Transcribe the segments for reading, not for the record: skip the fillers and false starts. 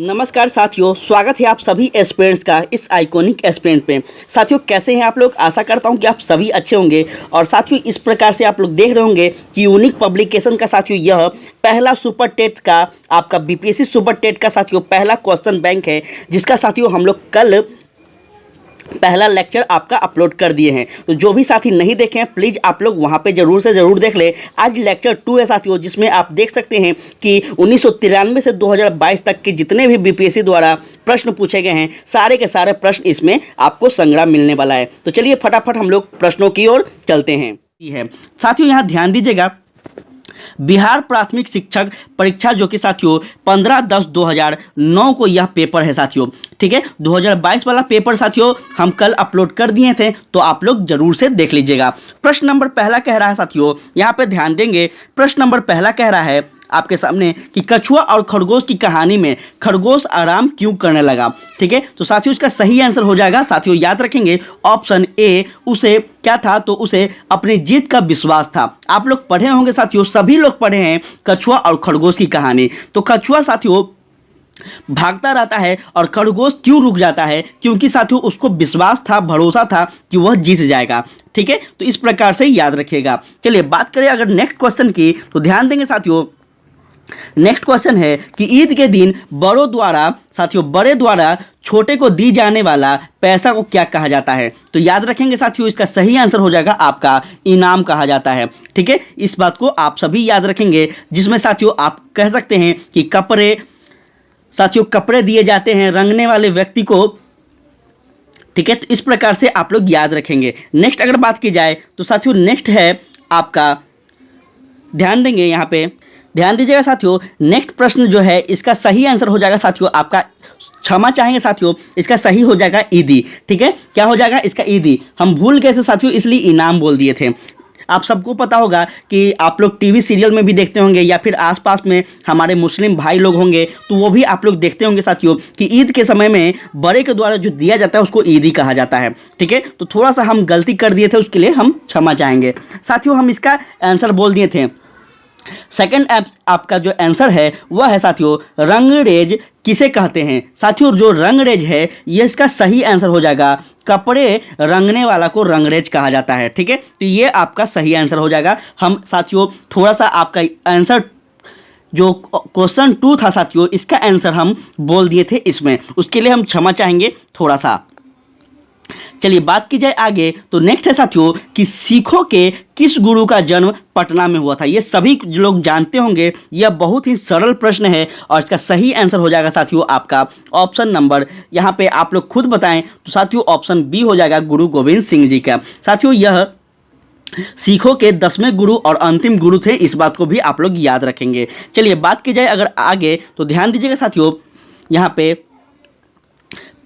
नमस्कार साथियों, स्वागत है आप सभी एस्पिरेंट्स का इस आइकॉनिक एस्पिरेंट पे। साथियों कैसे हैं आप लोग? आशा करता हूं कि आप सभी अच्छे होंगे। और साथियों इस प्रकार से आप लोग देख रहे होंगे कि यूनिक पब्लिकेशन का साथियों यह पहला सुपर टेट का आपका बीपीएससी सुपर टेट का साथियों पहला क्वेश्चन बैंक है, जिसका साथियों हम लोग कल पहला लेक्चर आपका अपलोड कर दिए हैं। तो जो भी साथी नहीं देखे हैं प्लीज़ आप लोग वहां पे जरूर से ज़रूर देख ले। आज लेक्चर 2 है साथियों, जिसमें आप देख सकते हैं कि 1993 से 2022 तक के जितने भी बीपीएससी द्वारा प्रश्न पूछे गए हैं, सारे के सारे प्रश्न इसमें आपको संग्रह मिलने वाला है। तो चलिए फटाफट हम लोग प्रश्नों की ओर चलते हैं। साथियों यहाँ ध्यान दीजिएगा, बिहार प्राथमिक शिक्षक परीक्षा जो कि साथियों 15/10/2009 को यह पेपर है साथियों, ठीक है। 2022 वाला पेपर साथियों हम कल अपलोड कर दिए थे, तो आप लोग जरूर से देख लीजिएगा। प्रश्न नंबर पहला कह रहा है साथियों, यहाँ पे ध्यान देंगे। प्रश्न नंबर पहला कह रहा है आपके सामने कि कछुआ और खरगोश की कहानी में खरगोश आराम क्यों करने लगा, ठीक है। तो साथियों इसका सही आंसर हो जाएगा साथियों, याद रखेंगे ऑप्शन ए, उसे क्या था, तो उसे अपनी जीत का विश्वास था। आप लोग पढ़े होंगे साथियों, सभी लोग पढ़े हैं कछुआ और खरगोश की कहानी। तो कछुआ साथियों भागता रहता है और खरगोश क्यों रुक जाता है, क्योंकि साथियों उसको विश्वास था, भरोसा था कि वह जीत जाएगा, ठीक है। तो इस प्रकार से याद रखिएगा। चलिए बात करें अगर नेक्स्ट क्वेश्चन की, तो ध्यान देंगे साथियों। नेक्स्ट क्वेश्चन है कि ईद के दिन बड़ों द्वारा साथियों बड़े द्वारा छोटे को दी जाने वाला पैसा को क्या कहा जाता है। तो याद रखेंगे साथियों, इसका सही आंसर हो जाएगा आपका इनाम कहा जाता है, ठीक है। इस बात को आप सभी याद रखेंगे, जिसमें साथियों आप कह सकते हैं कि कपड़े साथियों कपड़े दिए जाते हैं रंगने वाले व्यक्ति को, ठीक है। तो इस प्रकार से आप लोग याद रखेंगे। नेक्स्ट अगर बात की जाए तो साथियों नेक्स्ट है आपका, ध्यान देंगे यहाँ पे, ध्यान दीजिएगा साथियों। नेक्स्ट प्रश्न जो है इसका सही आंसर हो जाएगा साथियों आपका, क्षमा चाहेंगे साथियों, इसका सही हो जाएगा ईदी, ठीक है। क्या हो जाएगा इसका? ईदी। हम भूल गए थे साथियों, इसलिए इनाम बोल दिए थे। आप सबको पता होगा कि आप लोग टीवी सीरियल में भी देखते होंगे, या फिर आसपास में हमारे मुस्लिम भाई लोग होंगे तो वो भी आप लोग देखते होंगे साथियों कि ईद के समय में बड़े के द्वारा जो दिया जाता है उसको ईदी कहा जाता है, ठीक है। तो थोड़ा सा हम गलती कर दिए थे, उसके लिए हम क्षमा चाहेंगे साथियों। हम इसका आंसर बोल दिए थे। सेकंड आपका जो आंसर है वह है साथियों रंगरेज किसे कहते हैं। साथियों जो रंगरेज है ये इसका सही आंसर हो जाएगा, कपड़े रंगने वाला को रंगरेज कहा जाता है, ठीक है। तो ये आपका सही आंसर हो जाएगा। हम साथियों थोड़ा सा आपका आंसर जो क्वेश्चन 2 था साथियों, इसका आंसर हम बोल दिए थे इसमें, उसके लिए हम क्षमा चाहेंगे थोड़ा सा। चलिए बात की जाए आगे, तो नेक्स्ट है साथियों कि सिखों के किस गुरु का जन्म पटना में हुआ था। ये सभी लोग जानते होंगे, यह बहुत ही सरल प्रश्न है और इसका सही आंसर हो जाएगा साथियों आपका ऑप्शन नंबर, यहाँ पे आप लोग खुद बताएं तो साथियों ऑप्शन बी हो जाएगा, गुरु गोविंद सिंह जी का। साथियों यह सिखों के 10वें गुरु और अंतिम गुरु थे, इस बात को भी आप लोग याद रखेंगे। चलिए बात की जाए अगर आगे, तो ध्यान दीजिएगा साथियों, यहाँ पे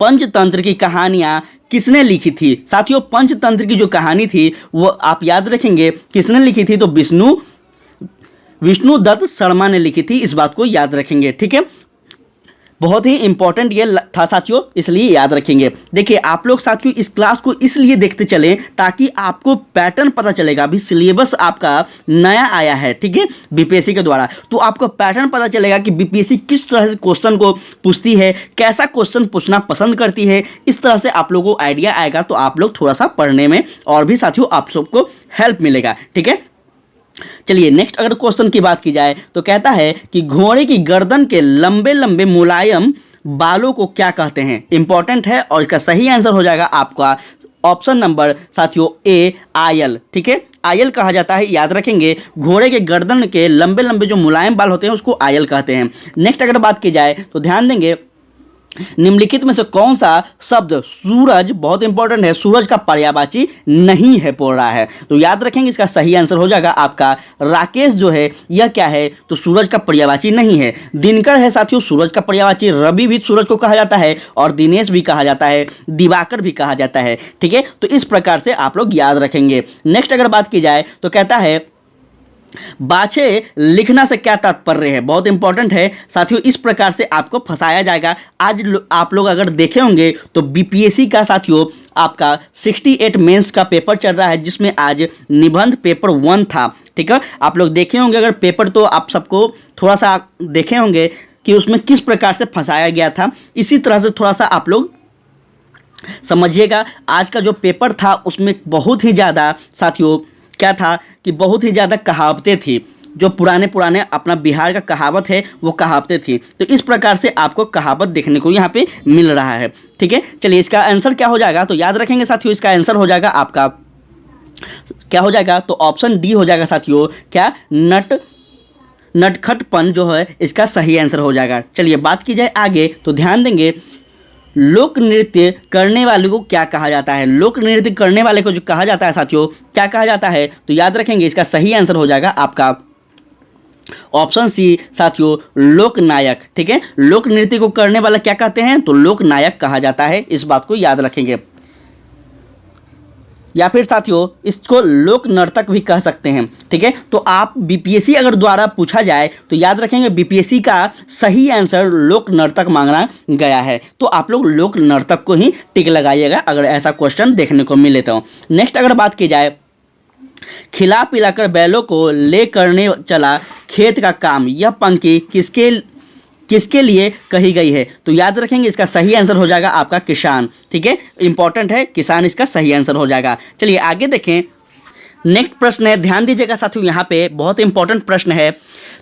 पंचतंत्र की कहानियाँ किसने लिखी थी। साथियों पंचतंत्र की जो कहानी थी वो आप याद रखेंगे किसने लिखी थी, तो विष्णु दत्त शर्मा ने लिखी थी, इस बात को याद रखेंगे, ठीक है। बहुत ही इंपॉर्टेंट ये था साथियों, इसलिए याद रखेंगे। देखिए आप लोग साथियों इस क्लास को इसलिए देखते चलें ताकि आपको पैटर्न पता चलेगा। अभी सिलेबस आपका नया आया है, ठीक है, बीपीएससी के द्वारा, तो आपको पैटर्न पता चलेगा कि बीपीएससी किस तरह से क्वेश्चन को पूछती है, कैसा क्वेश्चन पूछना पसंद करती है। इस तरह से आप लोगों को आइडिया आएगा, तो आप लोग थोड़ा सा पढ़ने में और भी साथियों आप सबको हेल्प मिलेगा, ठीक है। चलिए नेक्स्ट अगर क्वेश्चन की बात की जाए तो कहता है कि घोड़े की गर्दन के लंबे लंबे मुलायम बालों को क्या कहते हैं। इंपॉर्टेंट है और इसका सही आंसर हो जाएगा आपका ऑप्शन नंबर साथियों ए, आयल, ठीक है। आयल कहा जाता है, याद रखेंगे। घोड़े के गर्दन के लंबे लंबे जो मुलायम बाल होते हैं उसको आयल कहते हैं। नेक्स्ट अगर बात की जाए तो ध्यान देंगे, निम्नलिखित में से कौन सा शब्द सूरज, बहुत इंपॉर्टेंट है, सूरज का पर्यायवाची नहीं है बोल रहा है। तो याद रखेंगे इसका सही आंसर हो जाएगा आपका राकेश जो है यह क्या है, तो सूरज का पर्यायवाची नहीं है। दिनकर है साथियों सूरज का पर्यायवाची, रवि भी सूरज को कहा जाता है और दिनेश भी कहा जाता है, दिवाकर भी कहा जाता है, ठीक है। तो इस प्रकार से आप लोग याद रखेंगे। नेक्स्ट अगर बात की जाए तो कहता है बाछे लिखना से क्या तात्पर्य है। बहुत इंपॉर्टेंट है साथियों, इस प्रकार से आपको फंसाया जाएगा। आज आप लोग अगर देखे होंगे तो बीपीएससी का साथियों आपका 68 मेंस का पेपर चल रहा है, जिसमें आज निबंध पेपर 1 था, ठीक है। आप लोग देखे होंगे अगर पेपर, तो आप सबको थोड़ा सा देखे होंगे कि उसमें किस प्रकार से फंसाया गया था। इसी तरह से थोड़ा सा आप लोग समझिएगा। आज का जो पेपर था उसमें बहुत ही ज़्यादा साथियों क्या था कि बहुत ही ज़्यादा कहावतें थी, जो पुराने पुराने अपना बिहार का कहावत है वो कहावतें थी। तो इस प्रकार से आपको कहावत देखने को यहाँ पे मिल रहा है। ठीक है, चलिए इसका आंसर क्या हो जाएगा, तो याद रखेंगे साथियों, इसका आंसर हो जाएगा आपका क्या हो जाएगा, तो ऑप्शन डी हो जाएगा साथियों, क्या नटखटपन जो है इसका सही आंसर हो जाएगा। चलिए बात की जाए आगे, तो ध्यान देंगे लोक नृत्य करने वाले को क्या कहा जाता है। लोक नृत्य करने वाले को जो कहा जाता है साथियों, क्या कहा जाता है, तो याद रखेंगे इसका सही आंसर हो जाएगा आपका ऑप्शन सी साथियों, लोक नायक। ठीक है, लोक नृत्य को करने वाला क्या कहते हैं, तो लोक नायक कहा जाता है। इस बात को याद रखेंगे। या फिर साथियों इसको लोक नर्तक भी कह सकते हैं। ठीक है, तो आप बीपीएससी अगर द्वारा पूछा जाए तो याद रखेंगे बीपीएससी का सही आंसर लोक नर्तक मांगा गया है। तो आप लोग लोक नर्तक को ही टिक लगाइएगा अगर ऐसा क्वेश्चन देखने को मिले तो। नेक्स्ट अगर बात की जाए, खिला पिलाकर बैलों को ले करने चला खेत का काम, यह पंक्ति किसके लिए कही गई है, तो याद रखेंगे इसका सही आंसर हो जाएगा आपका किसान। ठीक है, इंपॉर्टेंट है, किसान इसका सही आंसर हो जाएगा। चलिए आगे देखें, नेक्स्ट प्रश्न है, ध्यान दीजिएगा साथियों, यहाँ पे बहुत इंपॉर्टेंट प्रश्न है।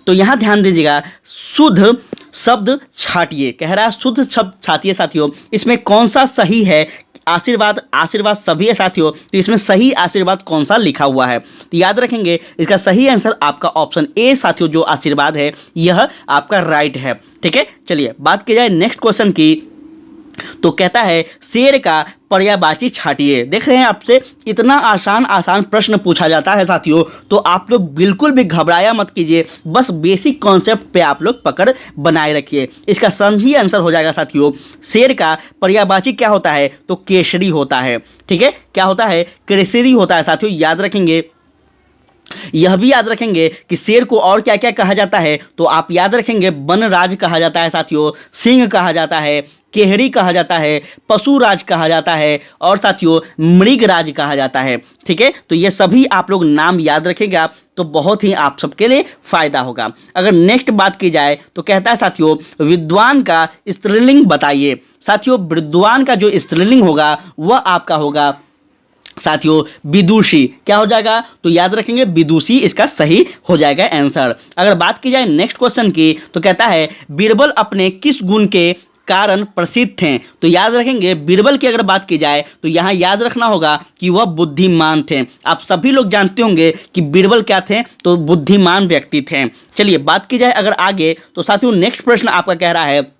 तो यहाँ ध्यान दीजिएगा, शुद्ध शब्द छाटिए, कह रहा है शुद्ध शब्द छाटिए साथियों, इसमें कौन सा सही है। आशीर्वाद सभी है साथियों, तो इसमें सही आशीर्वाद कौन सा लिखा हुआ है, तो याद रखेंगे इसका सही आंसर आपका ऑप्शन ए साथियों, जो आशीर्वाद है यह आपका राइट है। ठीक है, चलिए बात की जाए नेक्स्ट क्वेश्चन की, तो कहता है शेर का पर्यायवाची छाटिए। देख रहे हैं आपसे इतना आसान प्रश्न पूछा जाता है साथियों, तो आप लोग बिल्कुल भी घबराया मत कीजिए, बस बेसिक कॉन्सेप्ट पे आप लोग पकड़ बनाए रखिए। इसका सही आंसर हो जाएगा साथियों, शेर का पर्यायवाची क्या होता है, तो केसरी होता है। ठीक है, क्या होता है, केसरी होता है साथियों, याद रखेंगे। यह भी याद रखेंगे कि शेर को और क्या क्या कहा जाता है, तो आप याद रखेंगे वनराज कहा जाता है साथियों, सिंह कहा जाता है, केहरी कहा जाता है, पशुराज कहा जाता है, और साथियों मृगराज कहा जाता है। ठीक है, तो ये सभी आप लोग नाम याद रखेगा तो बहुत ही आप सबके लिए फायदा होगा। अगर नेक्स्ट बात की जाए तो कहता है साथियों विद्वान का स्त्रीलिंग बताइए। साथियों विद्वान का जो स्त्रीलिंग होगा वह आपका होगा साथियों विदुषी। क्या हो जाएगा, तो याद रखेंगे विदुषी इसका सही हो जाएगा आंसर। अगर बात की जाए नेक्स्ट क्वेश्चन की, तो कहता है बीरबल अपने किस गुण के कारण प्रसिद्ध थे, तो याद रखेंगे बीरबल की अगर बात की जाए तो यहाँ याद रखना होगा कि वह बुद्धिमान थे। आप सभी लोग जानते होंगे कि बीरबल क्या थे, तो बुद्धिमान व्यक्ति थे। चलिए बात की जाए अगर आगे, तो साथियों नेक्स्ट प्रश्न आपका कह रहा है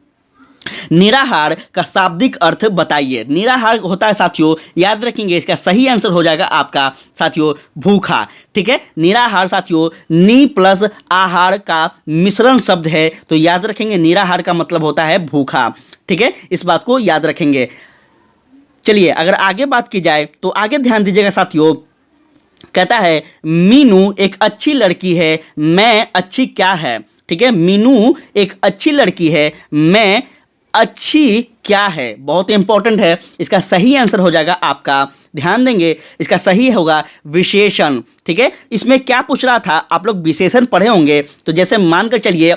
निराहार का शाब्दिक अर्थ बताइए। निराहार होता है साथियों, याद रखेंगे इसका सही आंसर हो जाएगा आपका साथियों भूखा। ठीक है, निराहार साथियों नी प्लस आहार का मिश्रण शब्द है, तो याद रखेंगे निराहार का मतलब होता है भूखा। ठीक है, इस बात को याद रखेंगे। चलिए अगर आगे बात की जाए तो आगे ध्यान दीजिएगा साथियों, कहता है मीनू एक अच्छी लड़की है, मैं अच्छी क्या है। ठीक है, मीनू एक अच्छी लड़की है, मैं अच्छी क्या है, बहुत इंपॉर्टेंट है। इसका सही आंसर हो जाएगा आपका, ध्यान देंगे इसका सही होगा विशेषण। ठीक है, इसमें क्या पूछ रहा था, आप लोग विशेषण पढ़े होंगे, तो जैसे मानकर चलिए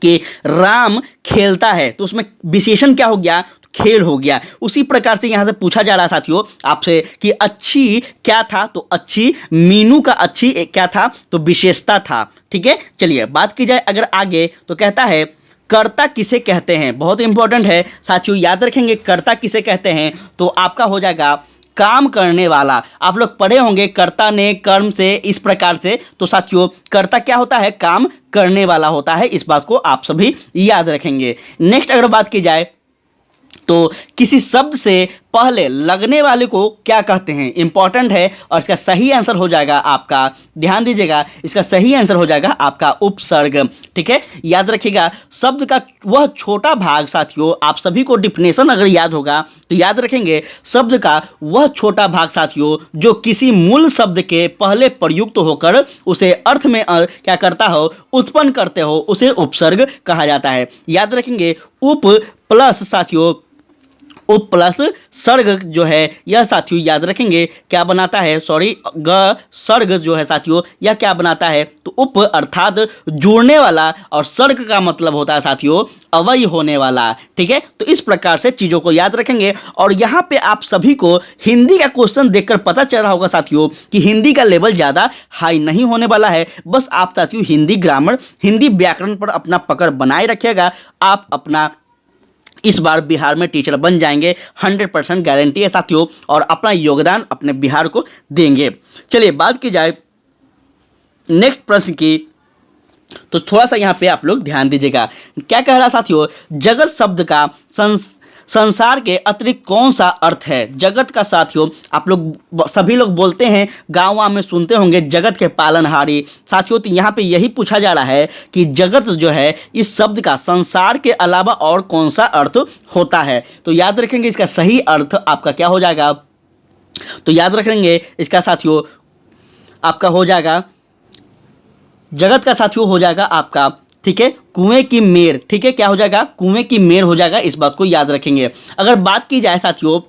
कि राम खेलता है, तो उसमें विशेषण क्या हो गया, तो खेल हो गया। उसी प्रकार से यहाँ से पूछा जा रहा साथियों आपसे कि अच्छी क्या था, तो अच्छी मीनू का अच्छी क्या था, तो विशेषता था। ठीक है, चलिए बात की जाए अगर आगे, तो कहता है कर्ता किसे कहते हैं। बहुत इंपॉर्टेंट है साथियों, याद रखेंगे कर्ता किसे कहते हैं, तो आपका हो जाएगा काम करने वाला। आप लोग पढ़े होंगे कर्ता ने कर्म से इस प्रकार से, तो साथियों कर्ता क्या होता है, काम करने वाला होता है। इस बात को आप सभी याद रखेंगे। नेक्स्ट अगर बात की जाए तो किसी शब्द से पहले लगने वाले को क्या कहते हैं, इंपॉर्टेंट है, और इसका सही आंसर हो जाएगा आपका, ध्यान दीजिएगा इसका सही आंसर हो जाएगा आपका उपसर्ग। ठीक है, याद रखिएगा शब्द का वह छोटा भाग साथियों, आप सभी को डिफिनेशन अगर याद होगा तो याद रखेंगे शब्द का वह छोटा भाग साथियों जो किसी मूल शब्द के पहले प्रयुक्त होकर उसे अर्थ में क्या करता हो, उत्पन्न करते हो, उसे उपसर्ग कहा जाता है। याद रखेंगे उप प्लस साथियों उप प्लस सर्ग जो है यह साथियों याद रखेंगे क्या बनाता है, सॉरी ग सर्ग जो है साथियों यह क्या बनाता है, तो उप अर्थात जुड़ने वाला और सर्ग का मतलब होता है साथियों अवयय होने वाला। ठीक है, तो इस प्रकार से चीज़ों को याद रखेंगे। और यहाँ पे आप सभी को हिंदी का क्वेश्चन देखकर पता चल रहा होगा साथियों कि हिंदी का लेवल ज़्यादा हाई नहीं होने वाला है। बस आप साथियों हिंदी ग्रामर, हिंदी व्याकरण पर अपना पकड़ बनाए रखिएगा। आप अपना इस बार बिहार में टीचर बन जाएंगे, 100% गारंटी है साथियों, और अपना योगदान अपने बिहार को देंगे। चलिए बात की जाए नेक्स्ट प्रश्न की, तो थोड़ा सा यहाँ पे आप लोग ध्यान दीजिएगा। क्या कह रहा साथियों, जगत शब्द का संसार के अतिरिक्त कौन सा अर्थ है। जगत का साथियों आप लोग सभी लोग बोलते हैं, गाँव में सुनते होंगे जगत के पालनहारी। साथियों तो यहाँ पे यही पूछा जा रहा है कि जगत जो है इस शब्द का संसार के अलावा और कौन सा अर्थ होता है। तो याद रखेंगे इसका सही अर्थ आपका क्या हो जाएगा, तो याद रखेंगे इसका साथियों आपका हो जाएगा, जगत का साथियों हो जाएगा आपका, ठीक है, कुएं की मेर। ठीक है, क्या हो जाएगा, कुएं की मेर हो जाएगा। इस बात को याद रखेंगे। अगर बात की जाए साथियों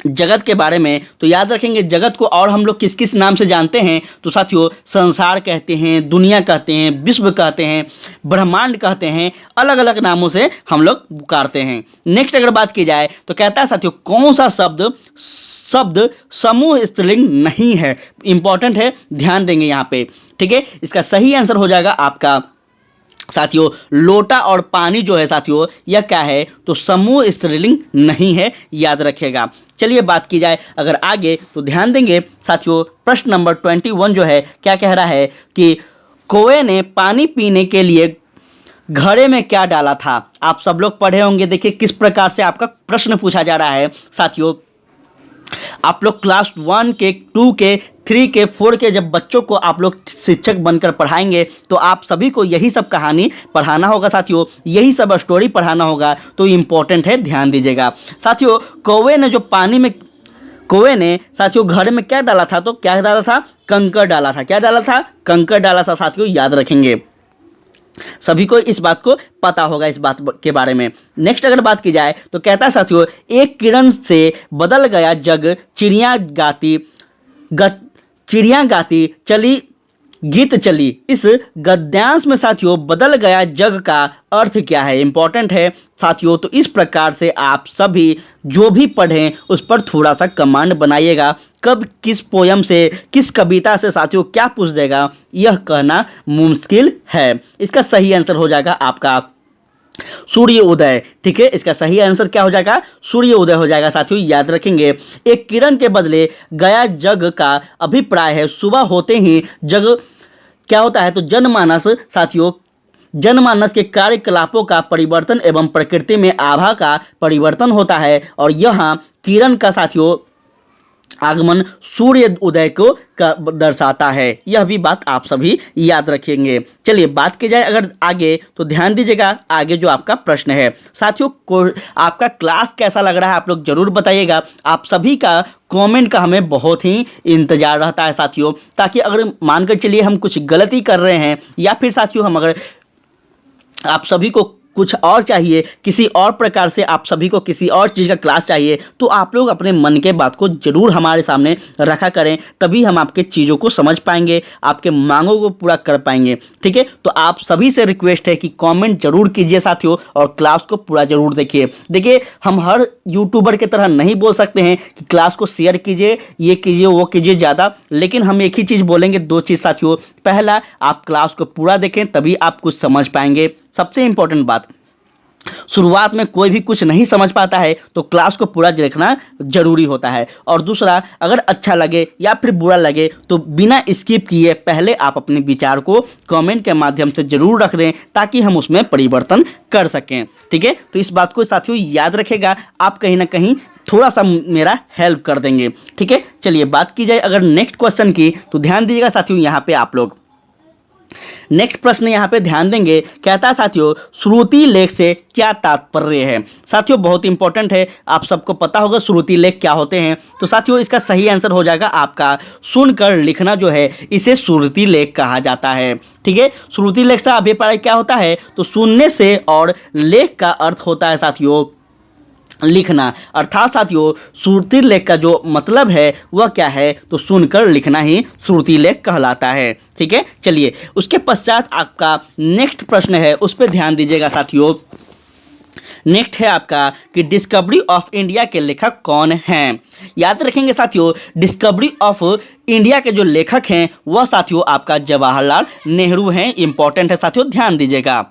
जगत के बारे में, तो याद रखेंगे जगत को और हम लोग किस किस नाम से जानते हैं, तो साथियों संसार कहते हैं, दुनिया कहते हैं, विश्व कहते हैं, ब्रह्मांड कहते हैं, अलग अलग नामों से हम लोग पुकारते हैं। नेक्स्ट अगर बात की जाए तो कहता है साथियों कौन सा शब्द समूह स्त्रीलिंग नहीं है। इंपॉर्टेंट है, ध्यान देंगे यहाँ पे। ठीक है, इसका सही आंसर हो जाएगा आपका साथियों लोटा और पानी जो है साथियों यह क्या है, तो समूह स्त्रीलिंग नहीं है, याद रखिएगा। चलिए बात की जाए अगर आगे, तो ध्यान देंगे साथियों प्रश्न नंबर 21 जो है क्या कह रहा है कि कौवे ने पानी पीने के लिए घड़े में क्या डाला था। आप सब लोग पढ़े होंगे, देखिए किस प्रकार से आपका प्रश्न पूछा जा रहा है साथियों। आप लोग क्लास 1 के 2 के 3 के 4 के जब बच्चों को आप लोग शिक्षक बनकर पढ़ाएंगे तो आप सभी को यही सब कहानी पढ़ाना होगा साथियों, यही सब स्टोरी पढ़ाना होगा। तो इम्पोर्टेंट है, ध्यान दीजिएगा साथियों। कौवे ने साथियों घर में क्या डाला था, तो क्या डाला था, कंकर डाला था। क्या डाला था, कंकर डाला था साथियों, याद रखेंगे। सभी को इस बात को पता होगा इस बात के बारे में। नेक्स्ट अगर बात की जाए तो कहता है साथियों एक किरण से बदल गया जग, चिड़िया गाती चली गीत चली। इस गद्यांश में साथियों बदल गया जग का अर्थ क्या है, इंपॉर्टेंट है साथियों। तो इस प्रकार से आप सभी जो भी पढ़ें उस पर थोड़ा सा कमांड बनाइएगा। कब किस पोयम से, किस कविता से साथियों क्या पूछ देगा यह कहना मुश्किल है। इसका सही आंसर हो जाएगा आपका सूर्य उदय। ठीक है, इसका सही आंसर क्या हो जाएगा, सूर्य उदय हो जाएगा साथियों, याद रखेंगे। एक किरण के बदले गया जग का अभिप्राय है सुबह होते ही जग क्या होता है, तो जनमानस साथियों जनमानस के कार्यकलापों का परिवर्तन एवं प्रकृति में आभा का परिवर्तन होता है। और यहाँ किरण का साथियों आगमन सूर्य उदय को दर्शाता है। यह भी बात आप सभी याद रखेंगे। चलिए बात की जाए अगर आगे, तो ध्यान दीजिएगा आगे जो आपका प्रश्न है साथियों को आपका क्लास कैसा लग रहा है आप लोग जरूर बताइएगा। आप सभी का कमेंट का हमें बहुत ही इंतजार रहता है साथियों, ताकि अगर मानकर चलिए हम कुछ गलती कर रहे हैं या फिर साथियों हम अगर आप सभी को कुछ और चाहिए, किसी और प्रकार से आप सभी को किसी और चीज़ का क्लास चाहिए, तो आप लोग अपने मन के बात को ज़रूर हमारे सामने रखा करें, तभी हम आपके चीज़ों को समझ पाएंगे, आपके मांगों को पूरा कर पाएंगे। ठीक है, तो आप सभी से रिक्वेस्ट है कि कमेंट जरूर कीजिए साथियों, और क्लास को पूरा जरूर देखिए। देखिए हम हर यूट्यूबर के तरह नहीं बोल सकते हैं कि क्लास को शेयर कीजिए, ये कीजिए, वो कीजिए ज़्यादा, लेकिन हम एक ही चीज़ बोलेंगे, दो चीज़ साथियों। पहला, आप क्लास को पूरा देखें तभी आप कुछ समझ पाएंगे। सबसे इंपॉर्टेंट बात, शुरुआत में कोई भी कुछ नहीं समझ पाता है तो क्लास को पूरा देखना जरूरी होता है। और दूसरा, अगर अच्छा लगे या फिर बुरा लगे तो बिना स्किप किए पहले आप अपने विचार को कमेंट के माध्यम से जरूर रख दें, ताकि हम उसमें परिवर्तन कर सकें। ठीक है, तो इस बात को साथियों याद रखेगा, आप कहीं ना कहीं थोड़ा सा मेरा हेल्प कर देंगे। ठीक है, चलिए बात की जाए अगर नेक्स्ट क्वेश्चन की, तो ध्यान दीजिएगा साथियों यहाँ पे आप लोग नेक्स्ट प्रश्न यहाँ पे ध्यान देंगे। कहता है साथियों श्रुति लेख से क्या तात्पर्य है। साथियों बहुत इंपॉर्टेंट है, आप सबको पता होगा श्रुति लेख क्या होते हैं। तो साथियों इसका सही आंसर हो जाएगा आपका सुनकर लिखना जो है इसे श्रुति लेख कहा जाता है। ठीक है, श्रुति लेख से अभिप्राय क्या होता है, तो सुनने से, और लेख का अर्थ होता है साथियों लिखना। अर्थात साथियों श्रुति लेख का जो मतलब है वह क्या है, तो सुनकर लिखना ही श्रुति लेख कहलाता है। ठीक है, चलिए उसके पश्चात आपका नेक्स्ट प्रश्न है, उस पर ध्यान दीजिएगा साथियों। नेक्स्ट है आपका कि डिस्कवरी ऑफ इंडिया के लेखक कौन हैं। याद रखेंगे साथियों, डिस्कवरी ऑफ इंडिया के जो लेखक हैं वह साथियों आपका जवाहरलाल नेहरू हैं। इंपॉर्टेंट है साथियों, ध्यान दीजिएगा।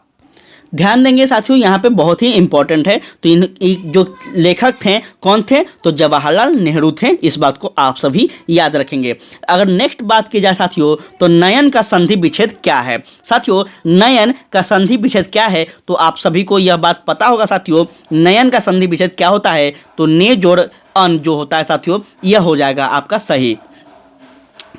ध्यान देंगे साथियों, यहाँ पे बहुत ही इंपॉर्टेंट है। तो इन जो लेखक थे कौन थे, तो जवाहरलाल नेहरू थे। इस बात को आप सभी याद रखेंगे। अगर नेक्स्ट बात की जाए साथियों, तो नयन का संधि विच्छेद क्या है। साथियों नयन का संधि विच्छेद क्या है, तो आप सभी को यह बात पता होगा साथियों। नयन का संधि विच्छेद क्या होता है, तो ने जोड़ अन जो होता है साथियों, यह हो जाएगा आपका सही।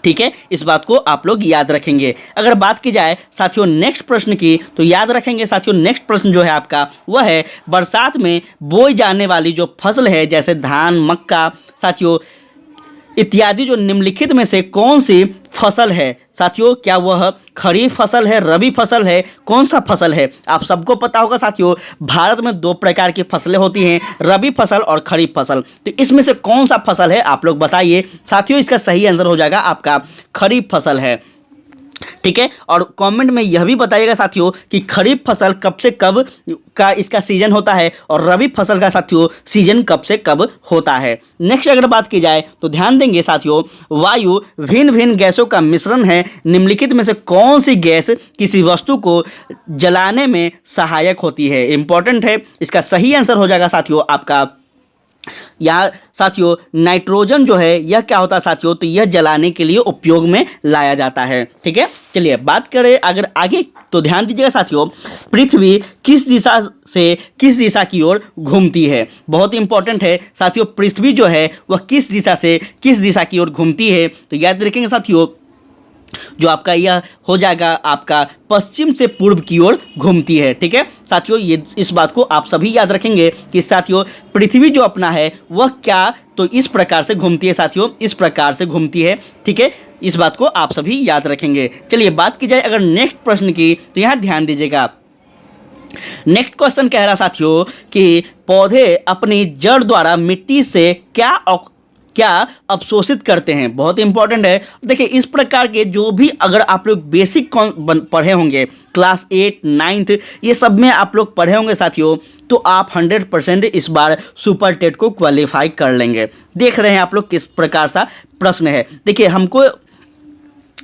ठीक है, इस बात को आप लोग याद रखेंगे। अगर बात की जाए साथियों नेक्स्ट प्रश्न की, तो याद रखेंगे साथियों नेक्स्ट प्रश्न जो है आपका वह है बरसात में बोई जाने वाली जो फसल है, जैसे धान, मक्का साथियों इत्यादि, जो निम्नलिखित में से कौन सी फसल है साथियों। क्या वह खरीफ फसल है, रबी फसल है, कौन सा फसल है। आप सबको पता होगा साथियों, भारत में दो प्रकार की फसलें होती हैं, रबी फसल और खरीफ फसल। तो इसमें से कौन सा फसल है आप लोग बताइए साथियों। इसका सही आंसर हो जाएगा आपका खरीफ फसल है। ठीक है, और कमेंट में यह भी बताइएगा साथियों कि खरीफ फसल कब से कब का इसका सीजन होता है और रबी फसल का साथियों सीजन कब से कब होता है। नेक्स्ट अगर बात की जाए तो ध्यान देंगे साथियों, वायु भिन्न भिन्न गैसों का मिश्रण है, निम्नलिखित में से कौन सी गैस किसी वस्तु को जलाने में सहायक होती है। इंपॉर्टेंट है, इसका सही आंसर हो जाएगा साथियों आपका यहाँ साथियों नाइट्रोजन जो है यह क्या होता है साथियों, तो यह जलाने के लिए उपयोग में लाया जाता है। ठीक है, चलिए बात करें अगर आगे, तो ध्यान दीजिएगा साथियों, पृथ्वी किस दिशा से किस दिशा की ओर घूमती है। बहुत इंपॉर्टेंट है साथियों, पृथ्वी जो है वह किस दिशा से किस दिशा की ओर घूमती है। तो याद रखेंगे साथियों, जो आपका यह हो जाएगा आपका पश्चिम से पूर्व की ओर घूमती है। ठीक है साथियों, ये इस बात को आप सभी याद रखेंगे कि साथियों पृथ्वी जो अपना है वह क्या, तो इस प्रकार से घूमती है साथियों, इस प्रकार से घूमती है। ठीक है, इस बात को आप सभी याद रखेंगे। चलिए बात की जाए अगर नेक्स्ट प्रश्न की, तो यहाँ ध्यान दीजिएगा। नेक्स्ट क्वेश्चन कह रहा साथियों कि पौधे अपनी जड़ द्वारा मिट्टी से क्या अवशोषित करते हैं। बहुत इंपॉर्टेंट है। देखिए इस प्रकार के जो भी अगर आप लोग बेसिक पढ़े होंगे क्लास 8, 9 ये सब में आप लोग पढ़े होंगे साथियों, तो आप 100% इस बार सुपर टेट को क्वालिफाई कर लेंगे। देख रहे हैं आप लोग किस प्रकार सा प्रश्न है। देखिए हमको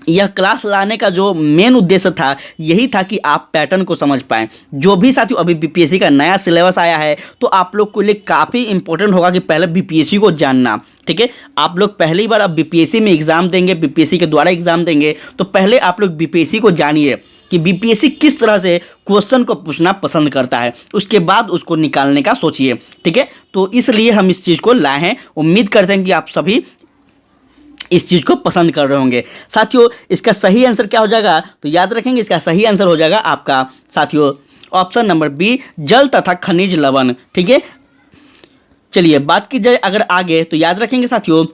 यह क्लास लाने का जो मेन उद्देश्य था यही था कि आप पैटर्न को समझ पाएं। जो भी साथियों अभी बीपीएससी का नया सिलेबस आया है, तो आप लोग के लिए काफ़ी इंपॉर्टेंट होगा कि पहले बीपीएससी को जानना। ठीक है, आप लोग पहली बार अब बीपीएससी में एग्ज़ाम देंगे, बीपीएससी के द्वारा एग्ज़ाम देंगे, तो पहले आप लोग बीपीएससी को जानिए कि बीपीएससी किस तरह से क्वेश्चन को पूछना पसंद करता है, उसके बाद उसको निकालने का सोचिए। ठीक है, तो इसलिए हम इस चीज़ को लाए हैं। उम्मीद करते हैं कि आप सभी इस चीज़ को पसंद कर रहे होंगे। साथियों इसका सही आंसर क्या हो जाएगा, तो याद रखेंगे इसका सही आंसर हो जाएगा आपका साथियों ऑप्शन नंबर बी, जल तथा खनिज लवण। ठीक है, चलिए बात की जाए अगर आगे, तो याद रखेंगे साथियों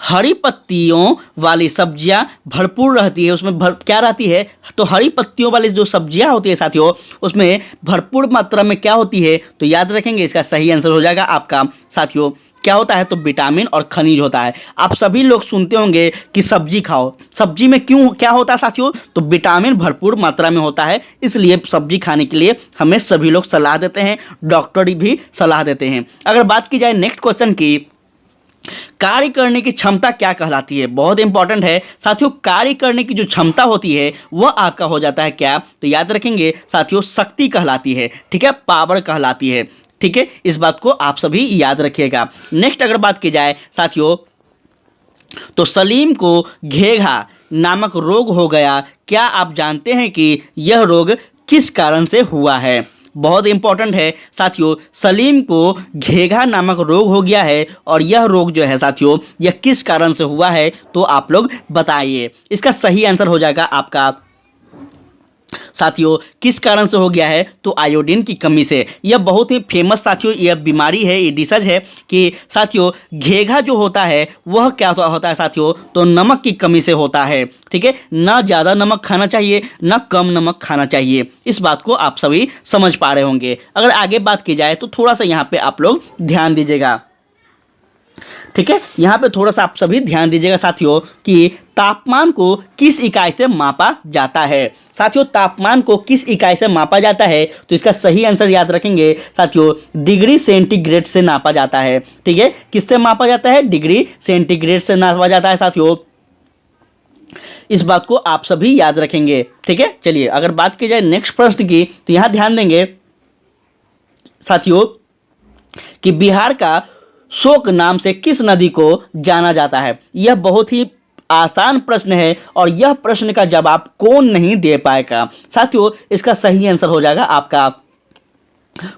हरी पत्तियों वाली सब्जियां भरपूर रहती है। उसमें क्या रहती है, तो हरी पत्तियों वाली जो सब्जियां होती है साथियों उसमें भरपूर मात्रा में क्या होती है, तो याद रखेंगे इसका सही आंसर हो जाएगा आपका साथियों क्या होता है, तो विटामिन और खनिज होता है। आप सभी लोग सुनते होंगे कि सब्जी खाओ, सब्जी में क्यों क्या होता है साथियों, तो विटामिन भरपूर मात्रा में होता है, इसलिए सब्जी खाने के लिए हमें सभी लोग सलाह देते हैं, डॉक्टर भी सलाह देते हैं। अगर बात की जाए नेक्स्ट क्वेश्चन की, कार्य करने की क्षमता क्या कहलाती है। बहुत इंपॉर्टेंट है साथियों, कार्य करने की जो क्षमता होती है वह आपका हो जाता है क्या, तो याद रखेंगे साथियों शक्ति कहलाती है। ठीक है, पावर कहलाती है। ठीक है, इस बात को आप सभी याद रखिएगा। नेक्स्ट अगर बात की जाए साथियों, तो सलीम को घेघा नामक रोग हो गया। क्या आप जानते हैं कि यह रोग किस कारण से हुआ है। बहुत इंपॉर्टेंट है साथियों, सलीम को घेघा नामक रोग हो गया है और यह रोग जो है साथियों यह किस कारण से हुआ है, तो आप लोग बताइए। इसका सही आंसर हो जाएगा आपका साथियों किस कारण से हो गया है? तो आयोडीन की कमी से। यह बहुत ही फेमस साथियों यह बीमारी है, ये डिसीज है कि साथियों घेघा जो होता है वह क्या होता है साथियों? तो नमक की कमी से होता है। ठीक है, ना ज़्यादा नमक खाना चाहिए ना कम नमक खाना चाहिए। इस बात को आप सभी समझ पा रहे होंगे। अगर आगे बात की जाए तो थोड़ा सा यहाँ पे आप लोग ध्यान दीजिएगा। ठीक है, यहाँ पे थोड़ा सा आप सभी ध्यान दीजिएगा साथियों कि तापमान को किस इकाई से मापा जाता है। साथियों तापमान को किस इकाई से मापा जाता है? तो इसका सही आंसर याद रखेंगे साथियों, डिग्री सेंटीग्रेड से नापा जाता है। ठीक है, किससे मापा जाता है? डिग्री सेंटीग्रेड से नापा जाता है साथियों। इस बात को आप सभी याद रखेंगे। ठीक है, चलिए अगर बात की जाए नेक्स्ट प्रश्न की तो यहां ध्यान देंगे साथियों कि बिहार का शोक नाम से किस नदी को जाना जाता है? यह बहुत ही आसान प्रश्न है और यह प्रश्न का जवाब कौन नहीं दे पाएगा? साथियों इसका सही आंसर हो जाएगा आपका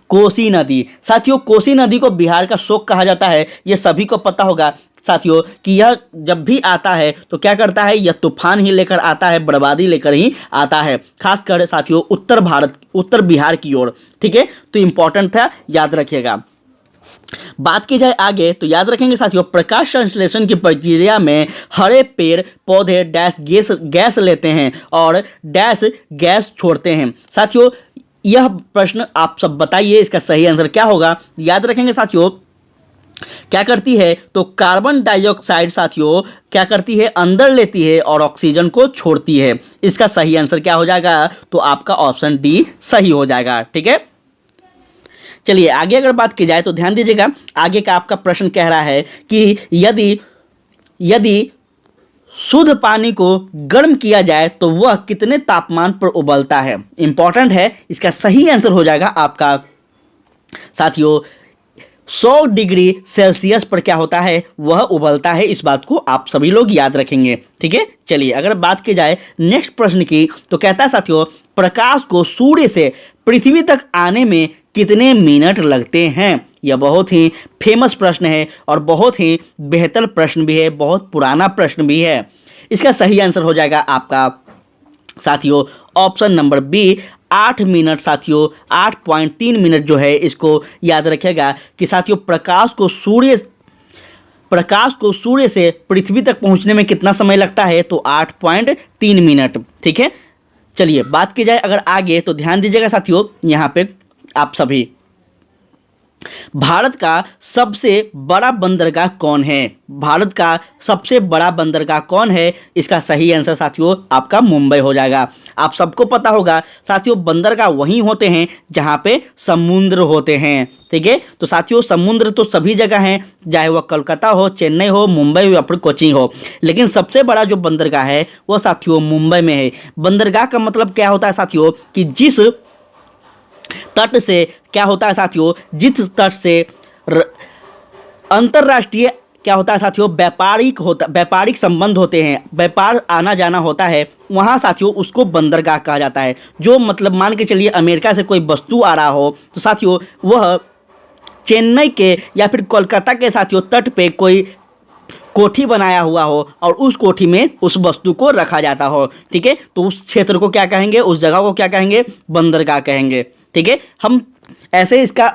कोसी नदी। साथियों कोसी नदी को बिहार का शोक कहा जाता है। यह सभी को पता होगा साथियों कि यह जब भी आता है तो क्या करता है? यह तूफान ही लेकर आता है, बर्बादी लेकर ही आता है, खासकर साथियों उत्तर भारत, उत्तर बिहार की ओर। ठीक है, तो इंपॉर्टेंट था, याद रखिएगा। बात की जाए आगे तो याद रखेंगे साथियों, प्रकाश संश्लेषण की प्रक्रिया में हरे पेड़ पौधे डैश गैस लेते हैं और डैश गैस छोड़ते हैं। साथियों यह प्रश्न आप सब बताइए, इसका सही आंसर क्या होगा? याद रखेंगे साथियों, क्या करती है? तो कार्बन डाइऑक्साइड साथियों क्या करती है? अंदर लेती है और ऑक्सीजन को छोड़ती है। इसका सही आंसर क्या हो जाएगा? तो आपका ऑप्शन डी सही हो जाएगा। ठीक है, चलिए आगे अगर बात की जाए तो ध्यान दीजिएगा, आगे का आपका प्रश्न कह रहा है कि यदि शुद्ध पानी को गर्म किया जाए तो वह कितने तापमान पर उबलता है? इंपॉर्टेंट है, इसका सही आंसर हो जाएगा आपका साथियों 100 डिग्री सेल्सियस पर क्या होता है? वह उबलता है। इस बात को आप सभी लोग याद रखेंगे। ठीक है, चलिए अगर बात की जाए नेक्स्ट प्रश्न की तो कहता है साथियों, प्रकाश को सूर्य से पृथ्वी तक आने में कितने मिनट लगते हैं? यह बहुत ही फेमस प्रश्न है और बहुत ही बेहतर प्रश्न भी है, बहुत पुराना प्रश्न भी है। इसका सही आंसर हो जाएगा आपका साथियों ऑप्शन नंबर बी 8 मिनट। साथियों 8.3 मिनट जो है, इसको याद रखिएगा कि साथियों प्रकाश को सूर्य से पृथ्वी तक पहुंचने में कितना समय लगता है? तो 8.3 मिनट। ठीक है, चलिए बात की जाए अगर आगे तो ध्यान दीजिएगा साथियों, यहाँ पे आप सभी, भारत का सबसे बड़ा बंदरगाह कौन है? भारत का सबसे बड़ा बंदरगाह कौन है? इसका सही आंसर साथियों आपका मुंबई हो जाएगा। आप सबको पता होगा साथियों बंदरगाह वहीं होते हैं जहां पे समुद्र होते हैं। ठीक है, तो साथियों समुद्र तो सभी जगह हैं, चाहे वह कोलकाता हो, चेन्नई हो, मुंबई हो या फिर कोचीन हो, लेकिन सबसे बड़ा जो बंदरगाह है वह साथियों मुंबई में है। बंदरगाह का मतलब क्या होता है साथियों कि जिस तट से क्या होता है साथियों, जिस तट से अंतरराष्ट्रीय क्या होता है साथियों, व्यापारिक संबंध होते हैं, व्यापार आना जाना होता है, वहाँ साथियों उसको बंदरगाह कहा जाता है। जो मतलब मान के चलिए अमेरिका से कोई वस्तु आ रहा हो तो साथियों वह चेन्नई के या फिर कोलकाता के साथियों तट पे कोई कोठी बनाया हुआ हो और उस कोठी में उस वस्तु को रखा जाता हो। ठीक है, तो उस क्षेत्र को क्या कहेंगे? उस जगह को क्या कहेंगे? बंदरगाह कहेंगे। ठीक है, हम ऐसे इसका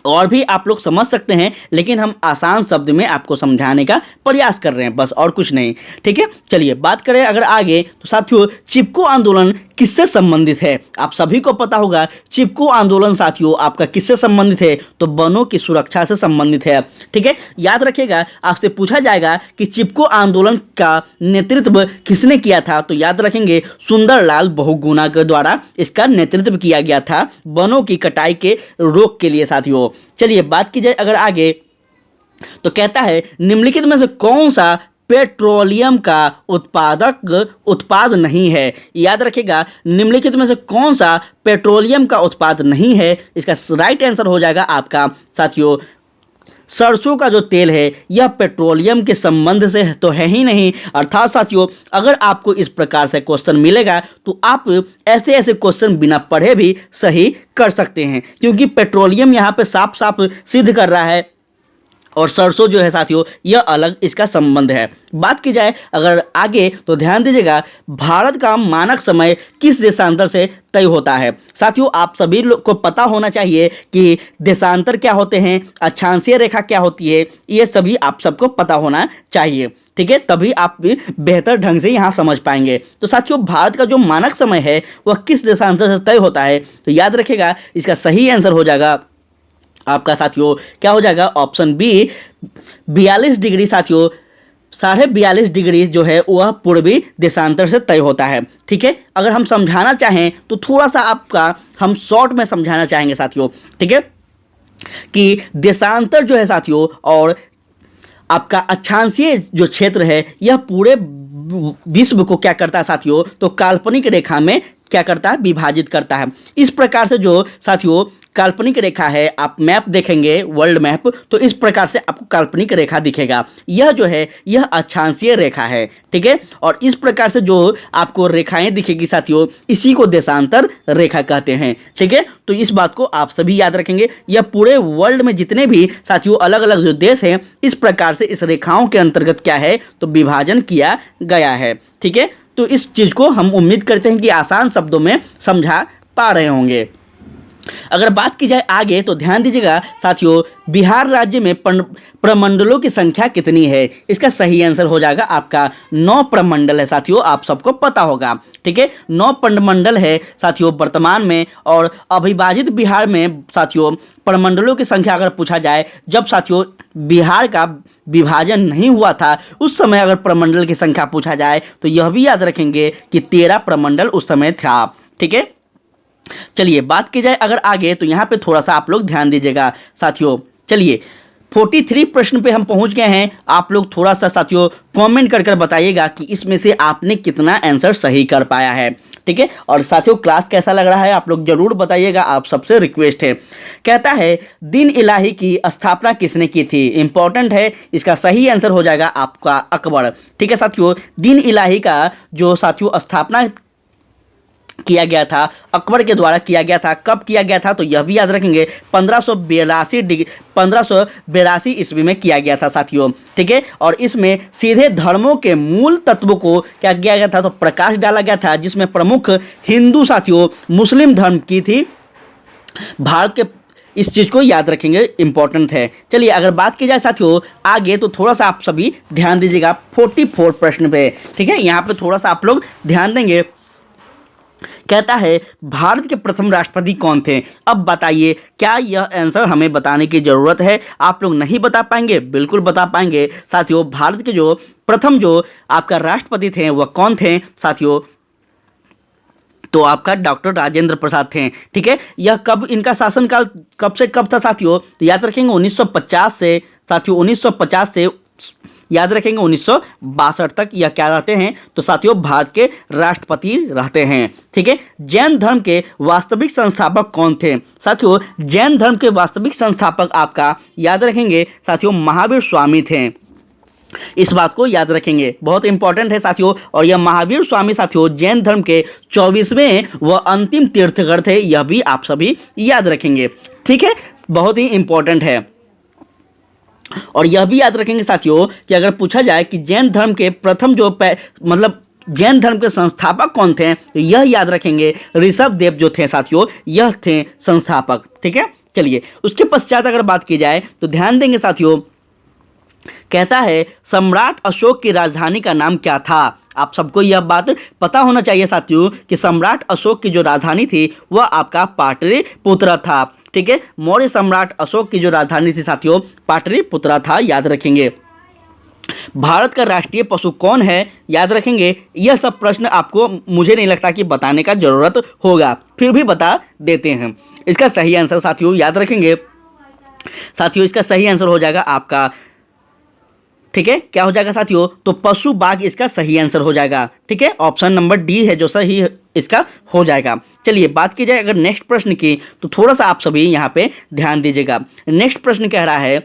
और भी आप लोग समझ सकते हैं, लेकिन हम आसान शब्द में आपको समझाने का प्रयास कर रहे हैं, बस और कुछ नहीं। ठीक है, चलिए बात करें अगर आगे तो साथियों चिपको आंदोलन किससे संबंधित है? आप सभी को पता होगा चिपको आंदोलन साथियों आपका किससे संबंधित है? तो वनों की सुरक्षा से संबंधित है। ठीक है, याद रखिएगा, आपसे पूछा जाएगा कि चिपको आंदोलन का नेतृत्व किसने किया था? तो याद रखेंगे सुंदरलाल बहुगुणा के द्वारा इसका नेतृत्व किया गया था वनों की कटाई के रोक के लिए साथियों। चलिए बात की जाए अगर आगे तो कहता है निम्नलिखित में से कौन सा पेट्रोलियम का उत्पाद नहीं है? याद रखिएगा, निम्नलिखित में से कौन सा पेट्रोलियम का उत्पाद नहीं है? इसका राइट आंसर हो जाएगा आपका साथियों सरसों का जो तेल है यह पेट्रोलियम के संबंध से तो है ही नहीं। अर्थात साथियों अगर आपको इस प्रकार से क्वेश्चन मिलेगा तो आप ऐसे ऐसे क्वेश्चन बिना पढ़े भी सही कर सकते हैं, क्योंकि पेट्रोलियम यहाँ पे साफ साफ सिद्ध कर रहा है और सरसों जो है साथियों यह अलग इसका संबंध है। बात की जाए अगर आगे तो ध्यान दीजिएगा, भारत का मानक समय किस देशांतर से तय होता है। साथियों आप सभी लोग को पता होना चाहिए कि देशांतर क्या होते हैं, अक्षांशीय रेखा क्या होती है, ये सभी आप सबको पता होना चाहिए। ठीक है, तभी आप भी बेहतर ढंग से यहाँ समझ पाएंगे। तो साथियों भारत का जो मानक समय है वह किस देशांतर से तय होता है, तो याद रखिएगा इसका सही आंसर हो जाएगा आपका साथियों क्या हो जाएगा, ऑप्शन बी 42 डिग्री। साथियों 42.5 डिग्री जो है वह पूर्वी देशांतर से तय होता है। ठीक है, अगर हम समझाना चाहें तो थोड़ा सा आपका हम शॉर्ट में समझाना चाहेंगे साथियों। ठीक है, कि देशांतर जो है साथियों और आपका अक्षांशीय जो क्षेत्र है यह पूरे विश्व को क्या करता है साथियों, तो काल्पनिक रेखा में क्या करता है, विभाजित करता है। इस प्रकार से जो साथियों काल्पनिक रेखा है, आप मैप देखेंगे वर्ल्ड मैप तो इस प्रकार से आपको काल्पनिक रेखा दिखेगा। यह जो है यह अक्षांशीय रेखा है। ठीक है, और इस प्रकार से जो आपको रेखाएं दिखेगी साथियों इसी को देशांतर रेखा कहते हैं। ठीक है, तो इस बात को आप सभी याद रखेंगे। यह पूरे वर्ल्ड में जितने भी साथियों अलग अलग जो देश हैं इस प्रकार से इस रेखाओं के अंतर्गत क्या है, तो विभाजन किया गया है। ठीक है, तो इस चीज को हम उम्मीद करते हैं कि आसान शब्दों में समझा पा रहे होंगे। अगर बात की जाए आगे तो ध्यान दीजिएगा साथियों, बिहार राज्य में प्रमंडलों की संख्या कितनी है। इसका सही आंसर हो जाएगा आपका 9 प्रमंडल है साथियों, आप सबको पता होगा। ठीक है, 9 प्रमंडल है साथियों वर्तमान में। और अविभाजित बिहार में साथियों प्रमंडलों की संख्या अगर पूछा जाए, जब साथियों बिहार का विभाजन नहीं हुआ था उस समय अगर प्रमंडल की संख्या पूछा जाए तो यह भी याद रखेंगे कि 13 प्रमंडल उस समय था। ठीक है, चलिए बात की जाए अगर आगे तो यहाँ पे थोड़ा सा आप लोग ध्यान दीजिएगा साथियों। चलिए 43 प्रश्न पे हम पहुंच गए हैं। आप लोग थोड़ा सा साथियों कमेंट कर बताइएगा कि इसमें से आपने कितना आंसर सही कर पाया है। ठीक है, और साथियों क्लास कैसा लग रहा है आप लोग जरूर बताइएगा, आप सबसे रिक्वेस्ट है। कहता है दीन इलाही की स्थापना किसने की थी, इंपॉर्टेंट है। इसका सही आंसर हो जाएगा आपका अकबर। ठीक है साथियों, दीन इलाही का जो साथियों स्थापना किया गया था अकबर के द्वारा किया गया था। कब किया गया था तो यह भी याद रखेंगे 1582 ईस्वी में किया गया था साथियों। ठीक है, और इसमें सीधे धर्मों के मूल तत्वों को क्या किया गया था, तो प्रकाश डाला गया था, जिसमें प्रमुख हिंदू साथियों मुस्लिम धर्म की थी भारत के। इस चीज़ को याद रखेंगे, इंपॉर्टेंट है। चलिए अगर बात की जाए साथियों आगे तो थोड़ा सा आप सभी ध्यान दीजिएगा 44 प्रश्न पे। ठीक है, यहाँ पे थोड़ा सा आप लोग ध्यान देंगे। कहता है भारत के प्रथम राष्ट्रपति कौन थे। अब बताइए क्या यह आंसर हमें बताने की जरूरत है, आप लोग नहीं बता पाएंगे, बिल्कुल बता पाएंगे साथियों। भारत के जो प्रथम जो आपका राष्ट्रपति थे वह कौन थे साथियों, तो आपका डॉक्टर राजेंद्र प्रसाद थे। ठीक है, यह कब इनका शासनकाल कब से कब था साथियों, तो याद रखेंगे 1950 से साथियों 1950 से याद रखेंगे 1962 तक यह क्या रहते हैं, तो साथियों भारत के राष्ट्रपति रहते हैं। ठीक है, जैन धर्म के वास्तविक संस्थापक कौन थे साथियों, जैन धर्म के वास्तविक संस्थापक आपका याद रखेंगे साथियों महावीर स्वामी थे। इस बात को याद रखेंगे, बहुत इंपॉर्टेंट है साथियों। और यह महावीर स्वामी साथियों जैन धर्म के 24वें व अंतिम तीर्थंकर थे, यह भी आप सभी याद रखेंगे। ठीक है, बहुत ही इंपॉर्टेंट है। और यह भी याद रखेंगे साथियों कि अगर पूछा जाए कि जैन धर्म के प्रथम जो मतलब जैन धर्म के संस्थापक कौन थे, तो यह याद रखेंगे ऋषभ देव जो थे साथियों, यह थे संस्थापक। ठीक है, चलिए उसके पश्चात अगर बात की जाए तो ध्यान देंगे साथियों। कहता है सम्राट अशोक की राजधानी का नाम क्या था। आप सबको यह बात पता होना चाहिए साथियों कि सम्राट अशोक की जो राजधानी थी वह आपका पाटलिपुत्र था। ठीक है, मौर्य सम्राट अशोक की जो राजधानी थी साथियों पाटलिपुत्र था, याद रखेंगे। भारत का राष्ट्रीय पशु कौन है, याद रखेंगे। यह सब प्रश्न आपको मुझे नहीं लगता कि बताने का जरूरत होगा, फिर भी बता देते हैं। इसका सही आंसर साथियों याद रखेंगे साथियों, इसका सही आंसर हो जाएगा आपका, ठीक है, क्या हो जाएगा साथियों, तो पशु बाघ इसका सही आंसर हो जाएगा। ठीक है, ऑप्शन नंबर डी है जो सही इसका हो जाएगा। चलिए बात की जाए अगर नेक्स्ट प्रश्न की तो थोड़ा सा आप सभी यहाँ पे ध्यान दीजिएगा। नेक्स्ट प्रश्न कह रहा है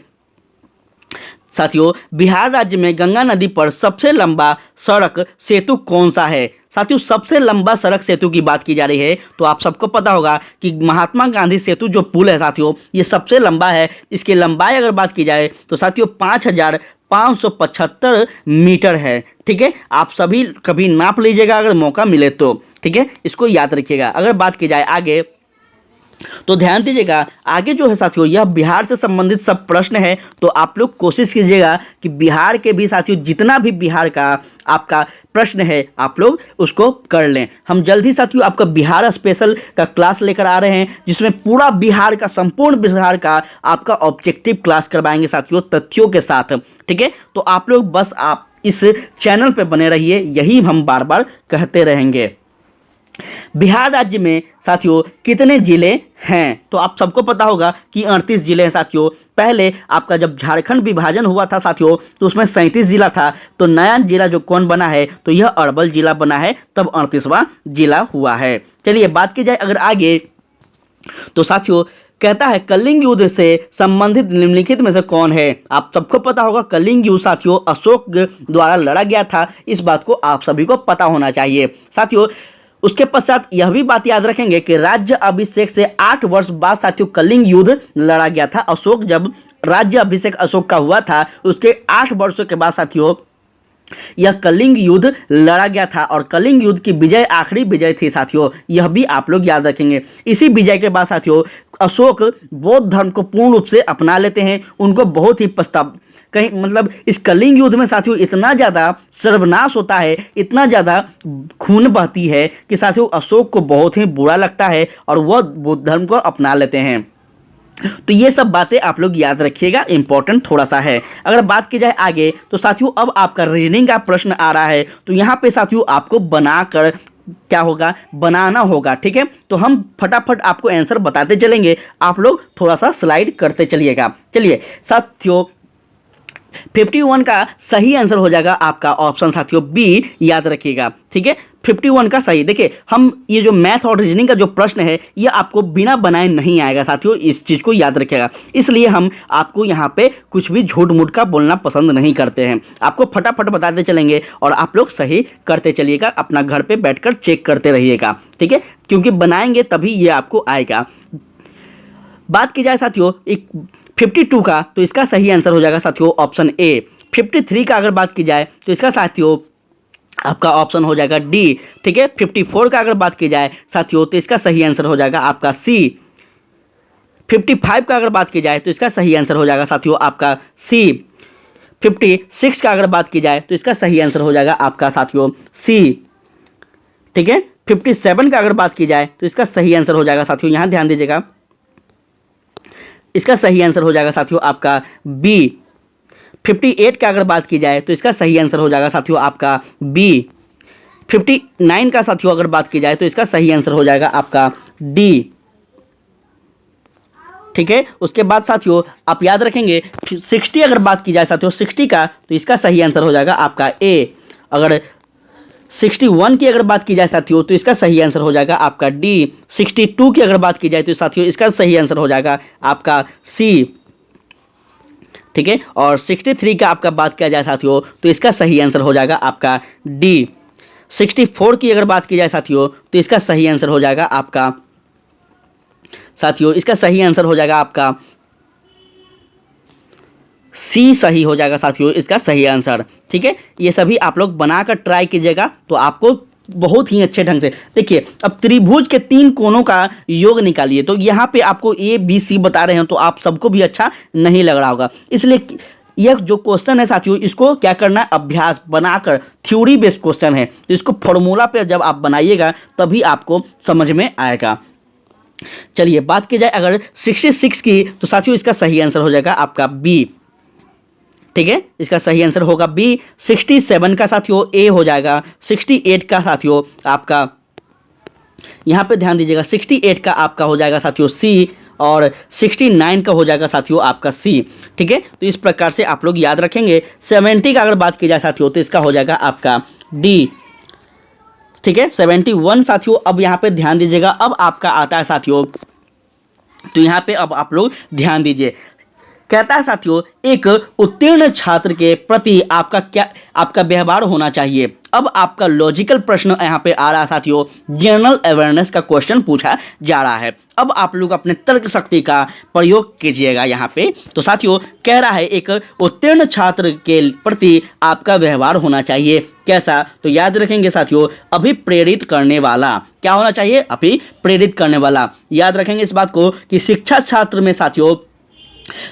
साथियों बिहार राज्य में गंगा नदी पर सबसे लंबा सड़क सेतु कौन सा है? साथियों सबसे लंबा सड़क सेतु की बात की जा रही है तो आप सबको पता होगा कि महात्मा गांधी सेतु जो पुल है साथियों, ये सबसे लंबा है। इसकी लंबाई अगर बात की जाए तो साथियों 5,575 मीटर है। ठीक है, आप सभी कभी नाप लीजिएगा अगर मौका मिले तो। ठीक है, इसको याद रखिएगा। अगर बात की जाए आगे तो ध्यान दीजिएगा, आगे जो है साथियों यह बिहार से संबंधित सब प्रश्न है, तो आप लोग कोशिश कीजिएगा कि बिहार के भी साथियों जितना भी बिहार का आपका प्रश्न है आप लोग उसको कर लें। हम जल्द ही साथियों आपका बिहार स्पेशल का क्लास लेकर आ रहे हैं, जिसमें पूरा बिहार का, संपूर्ण बिहार का आपका ऑब्जेक्टिव क्लास करवाएंगे साथियों, तथ्यों के साथ। ठीक है, तो आप लोग बस आप इस चैनल पे बने रहिए, यही हम बार बार कहते रहेंगे। बिहार राज्य में साथियों कितने जिले हैं? तो आप सबको पता होगा कि 38 जिले हैं साथियों। पहले आपका जब झारखंड विभाजन हुआ था साथियों तो उसमें 37 जिला था, तो नया जिला जो कौन बना है तो यह अरवल जिला बना है, तब 38वां जिला हुआ है। चलिए बात की जाए अगर आगे तो साथियों कहता है कलिंग युद्ध से संबंधित निम्नलिखित में से कौन है? आप सबको पता होगा कलिंग युद्ध साथियों अशोक द्वारा लड़ा गया था, इस बात को आप सभी को पता होना चाहिए साथियों। उसके पश्चात यह भी बात याद रखेंगे कि राज्य अभिषेक से 8 वर्ष बाद साथियों कलिंग युद्ध लड़ा गया था। अशोक जब राज्य अभिषेक अशोक का हुआ था उसके 8 वर्षों के बाद साथियों यह कलिंग युद्ध लड़ा गया था, और कलिंग युद्ध की विजय आखिरी विजय थी साथियों, यह भी आप लोग याद रखेंगे। इसी विजय के बाद साथियों अशोक बौद्ध धर्म को पूर्ण रूप से अपना लेते हैं। उनको बहुत ही पछतावा, कहीं मतलब इस कलिंग युद्ध में साथियों इतना ज़्यादा सर्वनाश होता है, इतना ज़्यादा खून बहती है कि साथियों अशोक को बहुत ही बुरा लगता है और वह बौद्ध धर्म को अपना लेते हैं। तो ये सब बातें आप लोग याद रखिएगा, इंपॉर्टेंट थोड़ा सा है। अगर बात की जाए आगे तो साथियों अब आपका रीजनिंग का प्रश्न आ रहा है, तो यहाँ पे साथियों आपको बनाकर क्या होगा, बनाना होगा। ठीक है, तो हम फटाफट आपको आंसर बताते चलेंगे, आप लोग थोड़ा सा स्लाइड करते चलिएगा। चलिए साथियों 51 का सही आंसर हो जाएगा आपका ऑप्शन साथियों बी, याद रखिएगा। ठीक है, 51 का सही। देखिए हम ये जो मैथ और रीजनिंग का जो प्रश्न है ये आपको बिना बनाए नहीं आएगा साथियों, इस चीज़ को याद रखिएगा। इसलिए हम आपको यहाँ पे कुछ भी झूठ मूठ का बोलना पसंद नहीं करते हैं, आपको फटाफट बताते चलेंगे और आप लोग सही करते चलिएगा, अपना घर पे बैठकर चेक करते रहिएगा। ठीक है, क्योंकि बनाएंगे तभी ये आपको आएगा। बात की जाए साथियों एक 52 का तो इसका सही आंसर हो जाएगा साथियों ऑप्शन ए। 53 का अगर बात की जाए तो इसका साथियों आपका ऑप्शन हो जाएगा डी। ठीक है, 54 का अगर बात की जाए साथियों तो इसका सही आंसर हो जाएगा आपका सी। 55 का अगर बात की जाए तो इसका सही आंसर हो जाएगा साथियों आपका सी। 56 का अगर बात की जाए तो इसका सही आंसर हो जाएगा आपका साथियों सी। ठीक है, 57 का अगर बात की जाए तो इसका सही आंसर हो जाएगा साथियों, यहाँ ध्यान दीजिएगा, इसका सही आंसर हो जाएगा साथियों आपका बी। 58 का अगर बात की जाए तो इसका सही आंसर हो जाएगा साथियों आपका बी। 59 का साथियों अगर बात की जाए तो इसका सही आंसर हो जाएगा आपका डी। ठीक है, उसके बाद साथियों आप याद रखेंगे 60 अगर बात की जाए साथियों 60 का तो इसका सही आंसर हो जाएगा आपका ए। अगर 61 की अगर बात की जाए साथियों तो इसका सही आंसर हो जाएगा आपका डी। 62 की अगर बात की जाए तो साथियों इसका सही आंसर हो जाएगा आपका सी। ठीक है, और 63 का आपका बात किया जाए साथियों तो इसका सही आंसर हो जाएगा आपका डी। 64 की अगर बात की जाए साथियों तो इसका सही आंसर हो जाएगा आपका साथियों, इसका सही आंसर हो जाएगा आपका सी, सही हो जाएगा साथियों इसका सही आंसर। ठीक है, ये सभी आप लोग बनाकर ट्राई कीजिएगा तो आपको बहुत ही अच्छे ढंग से। देखिए अब त्रिभुज के 3 कोनों का योग निकालिए, तो यहाँ पे आपको ए बी सी बता रहे हैं तो आप सबको भी अच्छा नहीं लग रहा होगा, इसलिए यह जो क्वेश्चन है साथियों इसको क्या करना है, अभ्यास बनाकर, थ्योरी बेस्ड क्वेश्चन है तो इसको फॉर्मूला पे जब आप बनाइएगा तभी आपको समझ में आएगा। चलिए बात की जाए अगर 66 की तो साथियों इसका सही आंसर हो जाएगा आपका बी। ठीक है, इसका सही आंसर होगा बी। 67 का साथियों ए हो जाएगा। 68 का साथियों आपका यहाँ पे ध्यान दीजिएगा, 68 का आपका हो जाएगा साथियों सी, और 69 का हो जाएगा साथियों आपका सी। ठीक है, तो इस प्रकार से आप लोग याद रखेंगे। 70 का अगर बात की जाए साथियों तो इसका हो जाएगा आपका डी। ठीक है, 71 साथियों अब यहाँ पे ध्यान दीजिएगा, अब आपका आता है साथियों, तो यहाँ पे अब आप लोग ध्यान दीजिए, कहता है साथियों, एक उत्तीर्ण छात्र के प्रति आपका व्यवहार होना चाहिए। अब आपका लॉजिकल प्रश्न यहाँ पे आ रहा है साथियों, जनरल अवेयरनेस का क्वेश्चन पूछा जा रहा है। अब आप लोग अपने तर्क शक्ति का प्रयोग कीजिएगा यहाँ पे। तो साथियों कह रहा है, एक उत्तीर्ण छात्र के प्रति आपका व्यवहार होना चाहिए। कैसा? तो याद रखेंगे साथियों, अभिप्रेरित करने वाला। क्या होना चाहिए? अभिप्रेरित करने वाला। याद रखेंगे इस बात को कि शिक्षा छात्र में साथियों,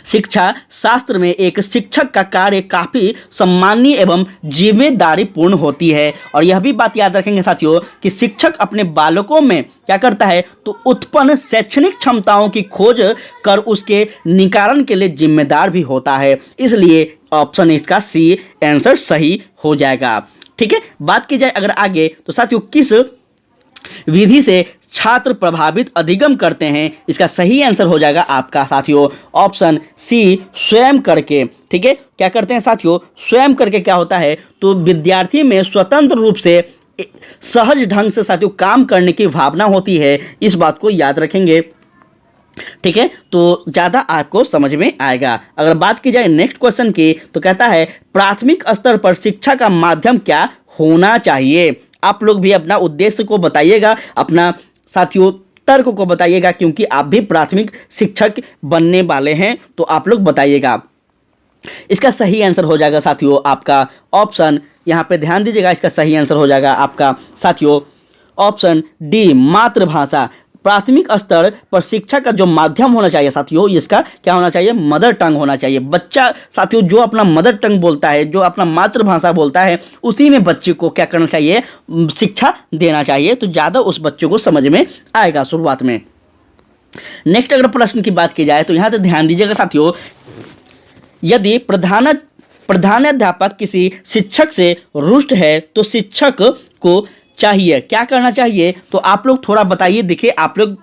शिक्षा शास्त्र में एक शिक्षक का कार्य काफी सम्माननीय एवं जिम्मेदारी पूर्ण होती है। और यह भी बात याद रखेंगे साथियों कि शिक्षक अपने बालकों में क्या करता है, तो उत्पन्न शैक्षणिक क्षमताओं की खोज कर उसके निवारण के लिए जिम्मेदार भी होता है। इसलिए ऑप्शन इसका सी आंसर सही हो जाएगा। ठीक है, बात की जाए अगर आगे, तो साथियों किस विधि से छात्र प्रभावित अधिगम करते हैं, इसका सही आंसर हो जाएगा आपका साथियों ऑप्शन सी, स्वयं करके। ठीक है, क्या करते हैं साथियों? स्वयं करके। क्या होता है, तो विद्यार्थी में स्वतंत्र रूप से सहज ढंग से साथियों काम करने की भावना होती है। इस बात को याद रखेंगे। ठीक है, तो ज़्यादा आपको समझ में आएगा। अगर बात की जाए नेक्स्ट क्वेश्चन की, तो कहता है प्राथमिक स्तर पर शिक्षा का माध्यम क्या होना चाहिए। आप लोग भी अपना उद्देश्य को बताइएगा, अपना साथियों तर्क को बताइएगा, क्योंकि आप भी प्राथमिक शिक्षक बनने वाले हैं। तो आप लोग बताइएगा। इसका सही आंसर हो जाएगा साथियों आपका ऑप्शन, यहाँ पे ध्यान दीजिएगा, इसका सही आंसर हो जाएगा आपका साथियों ऑप्शन डी, मातृभाषा। प्राथमिक स्तर पर शिक्षा का जो माध्यम होना चाहिए साथियों, इसका क्या होना चाहिए? मदर टंग होना चाहिए। बच्चा साथियों जो अपना मदर टंग बोलता है, जो अपना मातृभाषा बोलता है, उसी में बच्चे को क्या करना चाहिए? शिक्षा देना चाहिए। तो ज़्यादा उस बच्चे को समझ में आएगा शुरुआत में। नेक्स्ट अगर प्रश्न की बात की जाए, तो यहाँ से ध्यान दीजिएगा साथियों, यदि प्रधानाध्यापक किसी शिक्षक से रुष्ट है तो शिक्षक को चाहिए क्या करना चाहिए? तो आप लोग थोड़ा बताइए। देखिए, आप लोग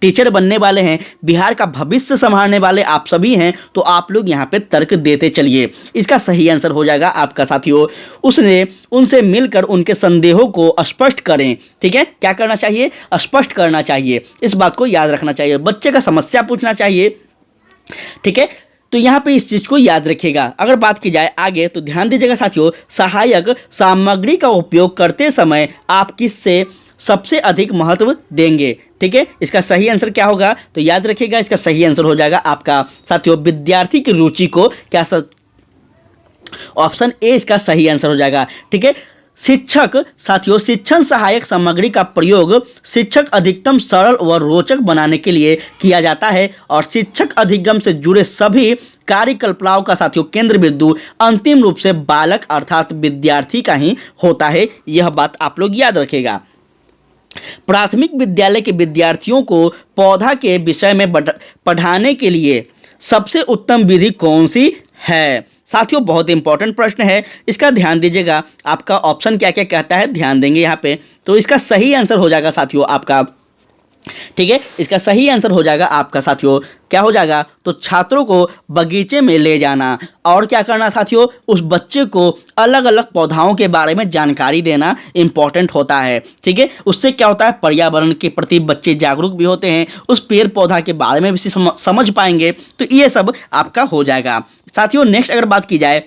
टीचर बनने वाले हैं, बिहार का भविष्य संभालने वाले आप सभी हैं, तो आप लोग यहाँ पे तर्क देते चलिए। इसका सही आंसर हो जाएगा आपका साथियों, उनसे मिलकर उनके संदेहों को स्पष्ट करें। ठीक है, क्या करना चाहिए? स्पष्ट करना चाहिए। इस बात को याद रखना चाहिए। बच्चे का समस्या पूछना चाहिए। ठीक है, तो यहाँ पे इस चीज़ को याद रखिएगा। अगर बात की जाए आगे, तो ध्यान दीजिएगा साथियों, सहायक सामग्री का उपयोग करते समय आप किससे सबसे अधिक महत्व देंगे? ठीक है, इसका सही आंसर क्या होगा? तो याद रखिएगा, इसका सही आंसर हो जाएगा आपका साथियों विद्यार्थी की रुचि को। क्या ऑप्शन ए इसका सही आंसर हो जाएगा। ठीक है, शिक्षक साथियों, शिक्षण सहायक सामग्री का प्रयोग शिक्षक अधिकतम सरल व रोचक बनाने के लिए किया जाता है और शिक्षक अधिगम से जुड़े सभी कार्यकल्पनाओं का साथियों केंद्र बिंदु अंतिम रूप से बालक अर्थात विद्यार्थी का ही होता है। यह बात आप लोग याद रखेगा। प्राथमिक विद्यालय के विद्यार्थियों को पौधा के विषय में पढ़ाने के लिए सबसे उत्तम विधि कौन सी है? साथियों बहुत इंपॉर्टेंट प्रश्न है, इसका ध्यान दीजिएगा। आपका ऑप्शन क्या क्या कहता है ध्यान देंगे यहाँ पे। तो इसका सही आंसर हो जाएगा साथियों आपका, ठीक है, इसका सही आंसर हो जाएगा आपका साथियों, क्या हो जाएगा? तो छात्रों को बगीचे में ले जाना और क्या करना साथियों, उस बच्चे को अलग अलग पौधाओं के बारे में जानकारी देना इंपॉर्टेंट होता है। ठीक है, उससे क्या होता है, पर्यावरण के प्रति बच्चे जागरूक भी होते हैं, उस पेड़ पौधा के बारे में भी समझ पाएंगे। तो ये सब आपका हो जाएगा साथियों। नेक्स्ट अगर बात की जाए,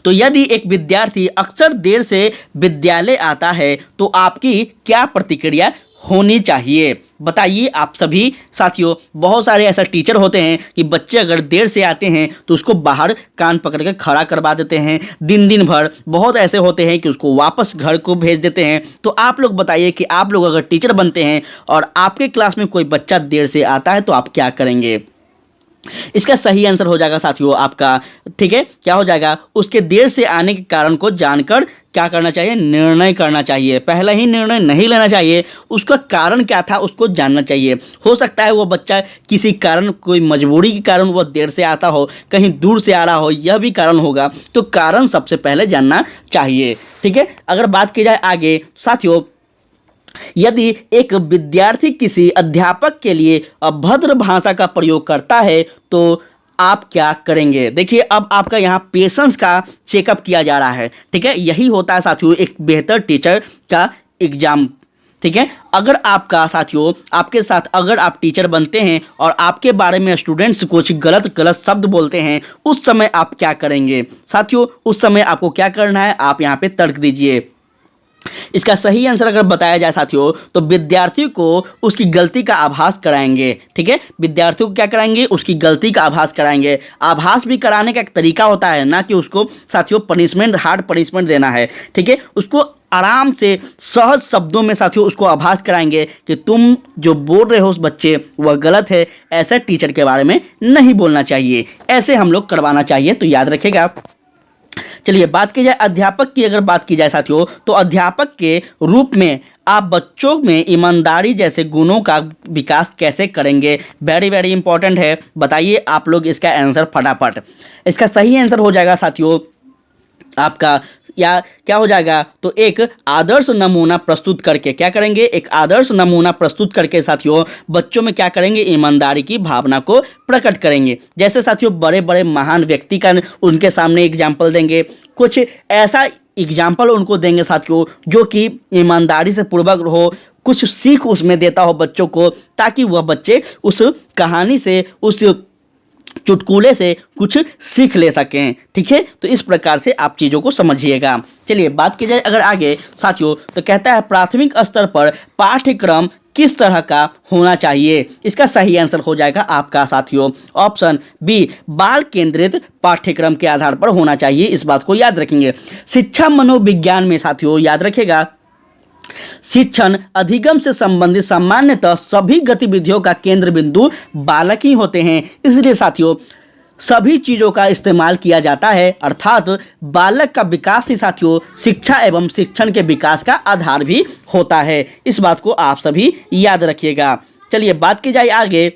तो यदि एक विद्यार्थी अक्सर देर से विद्यालय आता है तो आपकी क्या प्रतिक्रिया होनी चाहिए? बताइए आप सभी साथियों। बहुत सारे ऐसा टीचर होते हैं कि बच्चे अगर देर से आते हैं तो उसको बाहर कान पकड़ के खड़ा करवा देते हैं दिन भर। बहुत ऐसे होते हैं कि उसको वापस घर को भेज देते हैं। तो आप लोग बताइए कि आप लोग अगर टीचर बनते हैं और आपके क्लास में कोई बच्चा देर से आता है तो आप क्या करेंगे? इसका सही आंसर हो जाएगा साथियों आपका, ठीक है, क्या हो जाएगा, उसके देर से आने के कारण को जानकर क्या करना चाहिए, निर्णय करना चाहिए। पहले ही निर्णय नहीं लेना चाहिए, उसका कारण क्या था उसको जानना चाहिए। हो सकता है वो बच्चा किसी कारण, कोई मजबूरी के कारण वो देर से आता हो, कहीं दूर से आ रहा हो, यह भी कारण होगा। तो कारण सबसे पहले जानना चाहिए। ठीक है, अगर बात की जाए आगे साथियों, यदि एक विद्यार्थी किसी अध्यापक के लिए अभद्र भाषा का प्रयोग करता है तो आप क्या करेंगे? देखिए, अब आपका यहाँ पेशेंस का चेकअप किया जा रहा है। ठीक है, यही होता है साथियों एक बेहतर टीचर का एग्जाम। ठीक है। अगर आपका साथियों आपके साथ अगर आप टीचर बनते हैं और आपके बारे में स्टूडेंट्स कुछ गलत गलत शब्द बोलते हैं, उस समय आप क्या करेंगे साथियों? उस समय आपको क्या करना है, आप यहाँ पे तर्क दीजिए। इसका सही आंसर अगर बताया जाए साथियों, तो विद्यार्थी को उसकी गलती का आभास कराएंगे। ठीक है, विद्यार्थियों को क्या कराएंगे? उसकी गलती का आभास कराएंगे। आभास भी कराने का एक तरीका होता है, ना कि उसको साथियों पनिशमेंट, हार्ड पनिशमेंट देना है। ठीक है, उसको आराम से सहज शब्दों में साथियों उसको आभास कराएंगे कि तुम जो बोल रहे हो उस बच्चे वह गलत है, ऐसे टीचर के बारे में नहीं बोलना चाहिए, ऐसे हम लोग करवाना चाहिए। तो याद रखिएगा। चलिए बात की जाए अध्यापक की, अगर बात की जाए साथियों, तो अध्यापक के रूप में आप बच्चों में ईमानदारी जैसे गुणों का विकास कैसे करेंगे? वेरी वेरी इंपॉर्टेंट है। बताइए आप लोग इसका आंसर फटाफट। इसका सही आंसर हो जाएगा साथियों आपका, या क्या हो जाएगा? तो एक आदर्श नमूना प्रस्तुत करके क्या करेंगे? एक आदर्श नमूना प्रस्तुत करके साथियों बच्चों में क्या करेंगे? ईमानदारी की भावना को प्रकट करेंगे। जैसे साथियों बड़े बड़े महान व्यक्ति का उनके सामने एग्जाम्पल देंगे, कुछ ऐसा एग्जाम्पल उनको देंगे साथियों जो कि ईमानदारी से पूर्वक हो, कुछ सीख उसमें देता हो बच्चों को, ताकि वह बच्चे उस कहानी से, उस चुटकुले से कुछ सीख ले सकें। ठीक है, तो इस प्रकार से आप चीज़ों को समझिएगा। चलिए बात की जाए अगर आगे साथियों, तो कहता है प्राथमिक स्तर पर पाठ्यक्रम किस तरह का होना चाहिए? इसका सही आंसर हो जाएगा आपका साथियों ऑप्शन बी, बाल केंद्रित पाठ्यक्रम के आधार पर होना चाहिए। इस बात को याद रखेंगे। शिक्षा मनोविज्ञान में साथियों याद रखिएगा, शिक्षण अधिगम से संबंधित सामान्यतः सभी गतिविधियों का केंद्र बिंदु बालक ही होते हैं। इसलिए साथियों सभी चीज़ों का इस्तेमाल किया जाता है, अर्थात बालक का विकास ही साथियों शिक्षा एवं शिक्षण के विकास का आधार भी होता है। इस बात को आप सभी याद रखिएगा। चलिए बात की जाए आगे,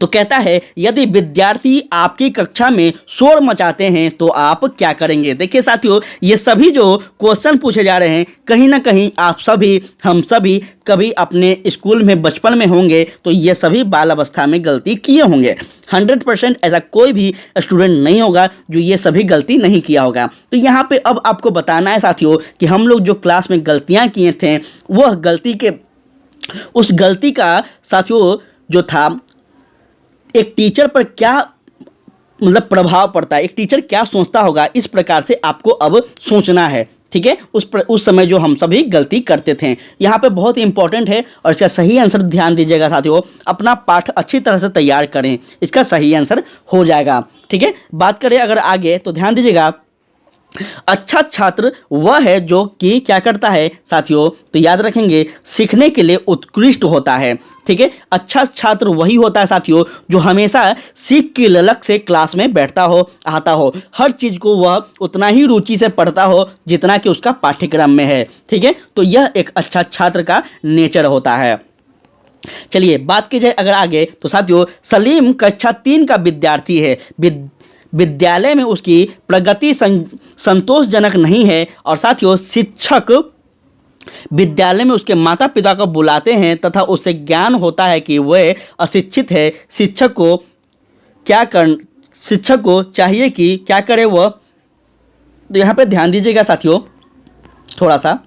तो कहता है यदि विद्यार्थी आपकी कक्षा में शोर मचाते हैं तो आप क्या करेंगे? देखिए साथियों ये सभी जो क्वेश्चन पूछे जा रहे हैं, कहीं ना कहीं आप सभी, हम सभी कभी अपने स्कूल में बचपन में होंगे तो ये सभी बाल अवस्था में गलती किए होंगे। 100% ऐसा कोई भी स्टूडेंट नहीं होगा जो ये सभी गलती नहीं किया होगा। तो यहाँ पे अब आपको बताना है साथियों कि हम लोग जो क्लास में गलतियाँ किए थे, वह गलती के, उस गलती का साथियों जो था एक टीचर पर क्या मतलब प्रभाव पड़ता है, एक टीचर क्या सोचता होगा, इस प्रकार से आपको अब सोचना है। ठीक है, उस समय जो हम सभी गलती करते थे, यहाँ पे बहुत ही इंपॉर्टेंट है और इसका सही आंसर ध्यान दीजिएगा साथियों। अपना पाठ अच्छी तरह से तैयार करें, इसका सही आंसर हो जाएगा। ठीक है, बात करें अगर आगे तो ध्यान दीजिएगा, अच्छा छात्र वह है जो कि क्या करता है साथियों, तो याद रखेंगे सीखने के लिए उत्कृष्ट होता है। ठीक है, अच्छा छात्र वही होता है साथियों जो हमेशा सीख की ललक से क्लास में बैठता हो, आता हो, हर चीज़ को वह उतना ही रुचि से पढ़ता हो जितना कि उसका पाठ्यक्रम में है। ठीक है, तो यह एक अच्छा छात्र का नेचर होता है। चलिए बात की जाए अगर आगे, तो साथियों सलीम कक्षा 3 का विद्यार्थी है। विद्यालय में उसकी प्रगति संतोषजनक नहीं है और साथियों शिक्षक विद्यालय में उसके माता पिता को बुलाते हैं तथा उससे ज्ञान होता है कि वह अशिक्षित है। शिक्षक को चाहिए कि क्या करे वह, तो यहाँ पे ध्यान दीजिएगा साथियों थोड़ा सा,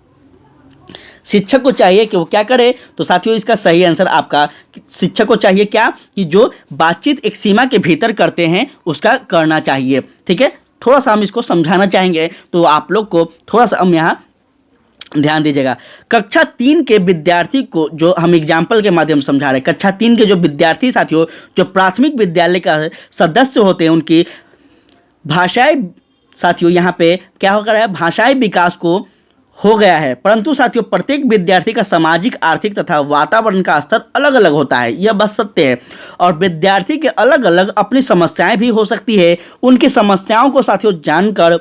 शिक्षक को चाहिए कि वो क्या करे, तो साथियों इसका सही आंसर आपका, शिक्षक को चाहिए क्या, कि जो बातचीत एक सीमा के भीतर करते हैं उसका करना चाहिए। ठीक है, थोड़ा सा हम इसको समझाना चाहेंगे तो आप लोग को थोड़ा सा हम यहाँ ध्यान दीजिएगा। कक्षा 3 के विद्यार्थी को जो हम एग्जाम्पल के माध्यम से समझा रहे हैं, कक्षा 3 के जो विद्यार्थी साथियों जो प्राथमिक विद्यालय का सदस्य होते हैं, उनकी भाषाई साथियों यहाँ पे क्या हो रहा है, भाषाई विकास को हो गया है, परंतु साथियों प्रत्येक विद्यार्थी का सामाजिक, आर्थिक तथा वातावरण का स्तर अलग अलग होता है, यह बस सत्य है। और विद्यार्थी के अलग अलग अपनी समस्याएं भी हो सकती है। उनकी समस्याओं को साथियों जानकर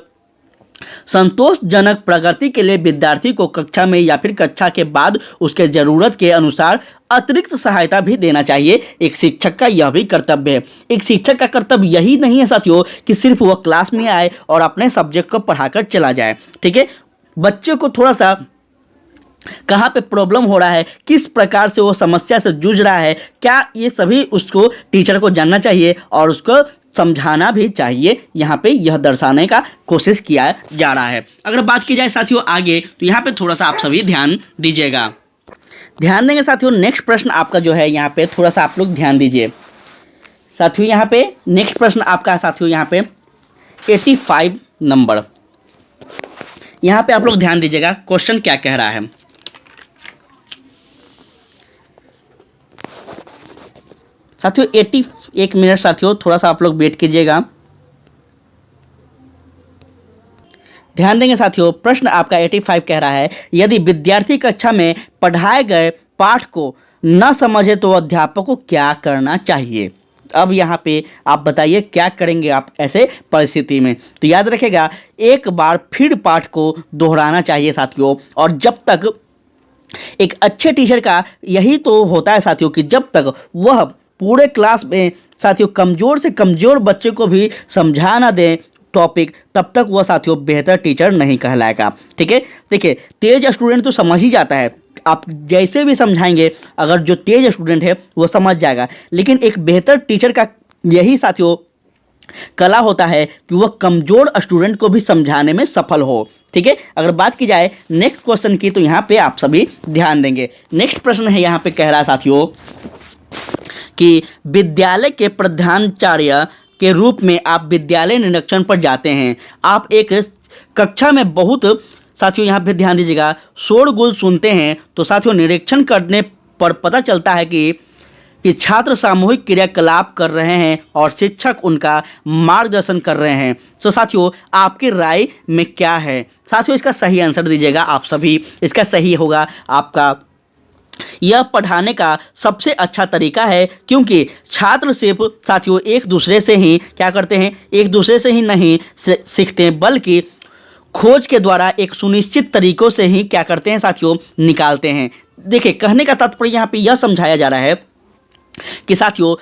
संतोषजनक प्रगति के लिए विद्यार्थी को कक्षा में या फिर कक्षा के बाद उसके जरूरत के अनुसार अतिरिक्त सहायता भी देना चाहिए। एक शिक्षक का यह भी कर्तव्य है। एक शिक्षक का कर्तव्य यही नहीं है साथियों कि सिर्फ वह क्लास में आए और अपने सब्जेक्ट को पढ़ाकर चला जाए। ठीक है, बच्चे को थोड़ा सा कहाँ पे प्रॉब्लम हो रहा है, किस प्रकार से वो समस्या से जूझ रहा है, क्या ये सभी उसको टीचर को जानना चाहिए और उसको समझाना भी चाहिए। यहाँ पे यह दर्शाने का कोशिश किया जा रहा है। अगर बात की जाए साथियों आगे, तो यहाँ पे थोड़ा सा आप सभी ध्यान दीजिएगा। ध्यान देंगे साथियों, नेक्स्ट प्रश्न आपका जो है यहाँ पे थोड़ा सा आप लोग ध्यान दीजिए साथियों। यहाँ पे नेक्स्ट प्रश्न आपका है साथियों यहाँ पे 85 नंबर। यहाँ पे आप लोग ध्यान दीजिएगा क्वेश्चन क्या कह रहा है। साथियों 81 मिनट साथियों, थोड़ा सा आप लोग वेट कीजिएगा। ध्यान देंगे साथियों, प्रश्न आपका 85 कह रहा है, यदि विद्यार्थी कक्षा में पढ़ाए गए पाठ को न समझे तो अध्यापक को क्या करना चाहिए। अब यहाँ पे आप बताइए क्या करेंगे आप ऐसे परिस्थिति में। तो याद रखिएगा, एक बार फिर पाठ को दोहराना चाहिए साथियों। और जब तक एक अच्छे टीचर का यही तो होता है साथियों कि जब तक वह पूरे क्लास में साथियों कमज़ोर से कमज़ोर बच्चे को भी समझा ना दें टॉपिक, तब तक वह साथियों बेहतर टीचर नहीं कहलाएगा। ठीक है, देखिए तेज स्टूडेंट तो समझ ही जाता है, आप जैसे भी समझाएंगे अगर जो तेज स्टूडेंट है वो समझ जाएगा। लेकिन एक बेहतर टीचर का यही साथियों कला होता है कि वह कमज़ोर स्टूडेंट को भी समझाने में सफल हो। ठीक है, अगर बात की जाए नेक्स्ट क्वेश्चन की, तो यहाँ पे आप सभी ध्यान देंगे। नेक्स्ट प्रश्न है यहाँ पे कह रहा है साथियों कि विद्यालय के प्रधानाचार्य के रूप में आप विद्यालय निरीक्षण पर जाते हैं। आप एक कक्षा में बहुत साथियों यहाँ पे ध्यान दीजिएगा शोरगुल सुनते हैं। तो साथियों निरीक्षण करने पर पता चलता है कि छात्र सामूहिक क्रियाकलाप कर रहे हैं और शिक्षक उनका मार्गदर्शन कर रहे हैं। तो साथियों आपकी राय में क्या है साथियों, इसका सही आंसर दीजिएगा आप सभी। इसका सही होगा आपका, यह पढ़ाने का सबसे अच्छा तरीका है, क्योंकि छात्र सिर्फ साथियों एक दूसरे से ही क्या करते हैं, एक दूसरे से ही नहीं सीखते हैं, बल्कि खोज के द्वारा एक सुनिश्चित तरीकों से ही क्या करते हैं साथियों, निकालते हैं। देखिए कहने का तात्पर्य यहाँ पे यह समझाया जा रहा है कि साथियों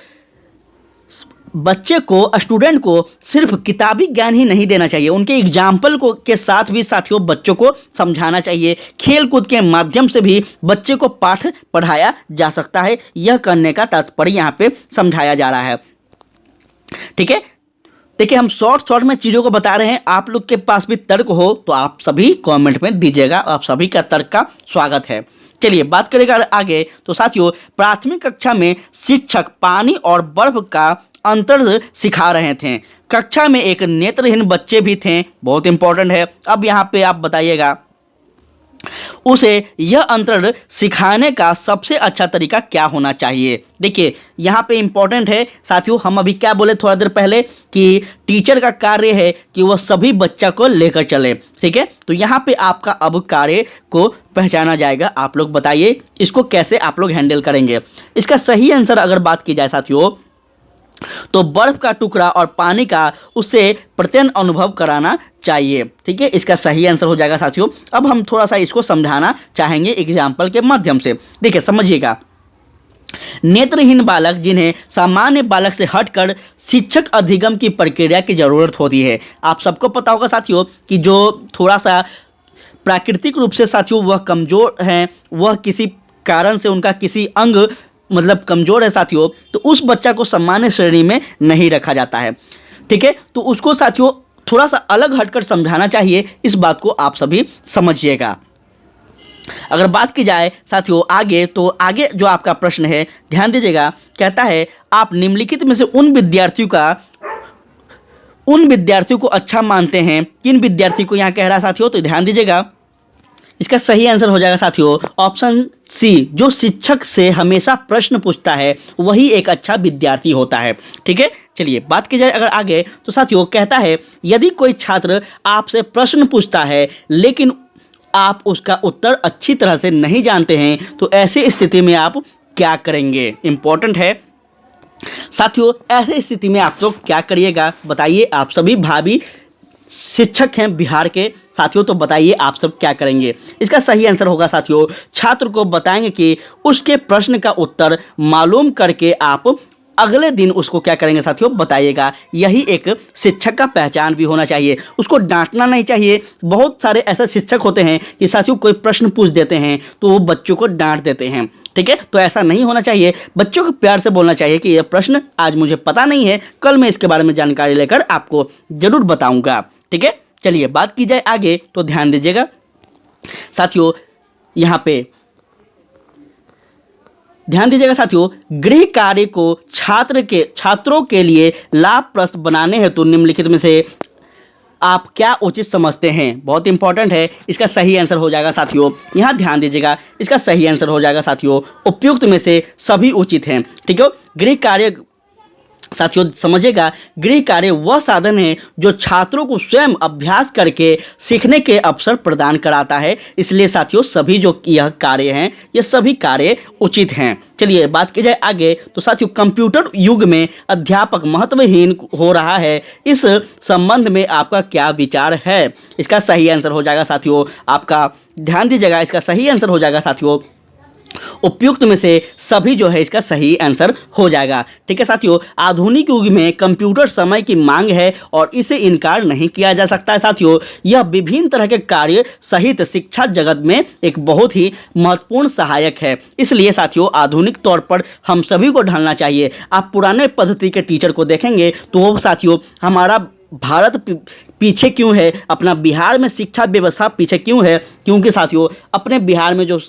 बच्चे को, स्टूडेंट को सिर्फ किताबी ज्ञान ही नहीं देना चाहिए, उनके एग्जाम्पल को के साथ भी साथियों बच्चों को समझाना चाहिए। खेल कूद के माध्यम से भी बच्चे को पाठ पढ़ाया जा सकता है, यह करने का तात्पर्य यहाँ पे समझाया जा रहा है। ठीक है, देखिए हम शॉर्ट में चीज़ों को बता रहे हैं। आप लोग के पास भी तर्क हो तो आप सभी कमेंट में दीजिएगा, आप सभी का तर्क का स्वागत है। चलिए बात करेगा आगे। तो साथियों प्राथमिक कक्षा में शिक्षक पानी और बर्फ का अंतर सिखा रहे थे। कक्षा में एक नेत्रहीन बच्चे भी थे, बहुत इंपॉर्टेंट है। अब यहाँ पे आप बताइएगा उसे यह अंतर सिखाने का सबसे अच्छा तरीका क्या होना चाहिए। देखिए यहाँ पे इंपॉर्टेंट है साथियों, हम अभी क्या बोले थोड़ा देर पहले कि टीचर का कार्य है कि वह सभी बच्चा को लेकर चले। ठीक है, तो यहाँ पे आपका अब कार्य को पहचाना जाएगा। आप लोग बताइए इसको कैसे आप लोग हैंडल करेंगे। इसका सही आंसर अगर बात की जाए साथियों, तो बर्फ का टुकड़ा और पानी का उससे प्रत्यक्ष अनुभव कराना चाहिए। ठीक है, इसका सही आंसर हो जाएगा साथियों। अब हम थोड़ा सा इसको समझाना चाहेंगे एग्जाम्पल के माध्यम से। देखिए समझिएगा, नेत्रहीन बालक जिन्हें सामान्य बालक से हटकर शिक्षक अधिगम की प्रक्रिया की जरूरत होती है। आप सबको पता होगा साथियों कि जो थोड़ा सा प्राकृतिक रूप से साथियों वह कमज़ोर हैं, वह किसी कारण से उनका किसी अंग मतलब कमज़ोर है साथियों, तो उस बच्चा को सामान्य श्रेणी में नहीं रखा जाता है। ठीक है, तो उसको साथियों थोड़ा सा अलग हटकर समझाना चाहिए। इस बात को आप सभी समझिएगा। अगर बात की जाए साथियों आगे, तो आगे जो आपका प्रश्न है ध्यान दीजिएगा, कहता है आप निम्नलिखित में से उन विद्यार्थियों को अच्छा मानते हैं। किन विद्यार्थी को यहाँ कह रहा है साथियों, तो ध्यान दीजिएगा इसका सही आंसर हो जाएगा साथियों ऑप्शन सी, जो शिक्षक से हमेशा प्रश्न पूछता है वही एक अच्छा विद्यार्थी होता है। ठीक है, चलिए बात की जाए अगर आगे, तो साथियों कहता है यदि कोई छात्र आपसे प्रश्न पूछता है लेकिन आप उसका उत्तर अच्छी तरह से नहीं जानते हैं, तो ऐसी स्थिति में आप क्या करेंगे। इंपॉर्टेंट है साथियों, ऐसे स्थिति में आप लोग क्या करिएगा बताइए। आप सभी भावी शिक्षक हैं बिहार के साथियों, तो बताइए आप सब क्या करेंगे। इसका सही आंसर होगा साथियों, छात्र को बताएंगे कि उसके प्रश्न का उत्तर मालूम करके आप अगले दिन उसको क्या करेंगे साथियों, बताइएगा। यही एक शिक्षक का पहचान भी होना चाहिए। उसको डांटना नहीं चाहिए। बहुत सारे ऐसे शिक्षक होते हैं कि साथियों कोई प्रश्न पूछ देते हैं तो वो बच्चों को डांट देते हैं। ठीक है, तो ऐसा नहीं होना चाहिए। बच्चों को प्यार से बोलना चाहिए कि यह प्रश्न आज मुझे पता नहीं है, कल मैं इसके बारे में जानकारी लेकर आपको ज़रूर बताऊँगा। ठीक है, चलिए बात की जाए आगे, तो ध्यान दीजिएगा साथियों यहाँ पे ध्यान दीजिएगा साथियों, गृह कार्य को छात्रों के लिए लाभप्रद बनाने हेतु निम्नलिखित में से आप क्या उचित समझते हैं। बहुत इंपॉर्टेंट है, इसका सही आंसर हो जाएगा साथियों, यहाँ ध्यान दीजिएगा, इसका सही आंसर हो जाएगा साथियों, उपयुक्त में से सभी उचित हैं। ठीक है, गृह कार्य साथियों समझिएगा, गृह कार्य वह साधन है जो छात्रों को स्वयं अभ्यास करके सीखने के अवसर प्रदान कराता है। इसलिए साथियों सभी जो यह कार्य हैं, ये सभी कार्य उचित हैं। चलिए बात की जाए आगे, तो साथियों कंप्यूटर युग में अध्यापक महत्वहीन हो रहा है, इस संबंध में आपका क्या विचार है। इसका सही आंसर हो जाएगा साथियों आपका, ध्यान दीजिएगा, इसका सही आंसर हो जाएगा साथियों, उपयुक्त में से सभी जो है इसका सही आंसर हो जाएगा। ठीक है साथियों, आधुनिक युग में कंप्यूटर समय की मांग है और इसे इनकार नहीं किया जा सकता है साथियों। यह विभिन्न तरह के कार्य सहित शिक्षा जगत में एक बहुत ही महत्वपूर्ण सहायक है। इसलिए साथियों आधुनिक तौर पर हम सभी को ढलना चाहिए। आप पुराने पद्धति के टीचर को देखेंगे तो वो साथियों हमारा भारत पीछे क्यों है, अपना बिहार में शिक्षा व्यवस्था पीछे क्यों है, क्योंकि साथियों अपने बिहार में जो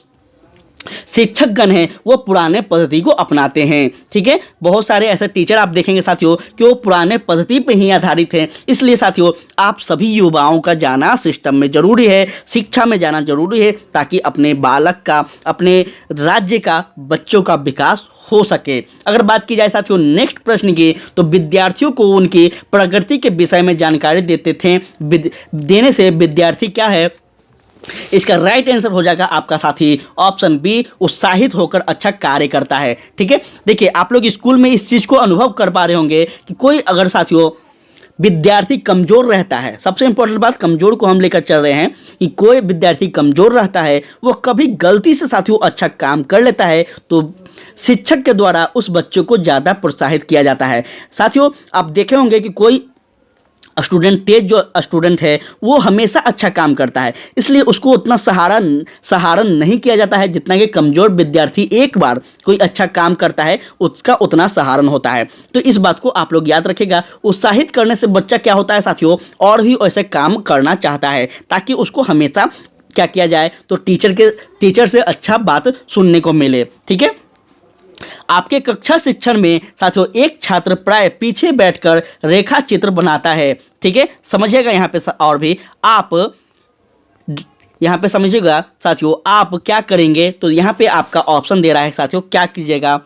शिक्षक गण हैं वो पुराने पद्धति को अपनाते हैं। ठीक है, बहुत सारे ऐसे टीचर आप देखेंगे साथियों कि वो पुराने पद्धति पे ही आधारित हैं। इसलिए साथियों आप सभी युवाओं का जाना सिस्टम में जरूरी है, शिक्षा में जाना जरूरी है, ताकि अपने बालक का, अपने राज्य का, बच्चों का विकास हो सके। अगर बात की जाए साथियों नेक्स्ट प्रश्न की, तो विद्यार्थियों को उनकी प्रगति के विषय में जानकारी देने से विद्यार्थी क्या है, इसका राइट आंसर हो जाएगा आपका साथी ऑप्शन बी, उत्साहित होकर अच्छा कार्य करता है। ठीक है, देखिए आप लोग स्कूल में इस चीज़ को अनुभव कर पा रहे होंगे कि कोई अगर साथियों विद्यार्थी कमज़ोर रहता है, सबसे इंपॉर्टेंट बात कमज़ोर को हम लेकर चल रहे हैं कि कोई विद्यार्थी कमज़ोर रहता है, वो कभी गलती से साथियों अच्छा काम कर लेता है तो शिक्षक के द्वारा उस बच्चों को ज़्यादा प्रोत्साहित किया जाता है। साथियों आप देखे होंगे कि कोई तेज जो स्टूडेंट है वो हमेशा अच्छा काम करता है, इसलिए उसको उतना सहारण नहीं किया जाता है जितना कि कमज़ोर विद्यार्थी एक बार कोई अच्छा काम करता है उसका उतना सहारण होता है। तो इस बात को आप लोग याद रखिएगा। उत्साहित करने से बच्चा क्या होता है साथियों, और भी ऐसे काम करना चाहता है, ताकि उसको हमेशा क्या किया जाए, तो टीचर से अच्छा बात सुनने को मिले। ठीक है, आपके कक्षा शिक्षण में साथियों एक छात्र प्राय पीछे बैठकर रेखा चित्र बनाता है। ठीक है, समझिएगा यहाँ पे, और भी आप यहाँ पे समझिएगा साथियों आप क्या करेंगे, तो यहाँ पे आपका ऑप्शन दे रहा है साथियों क्या कीजिएगा,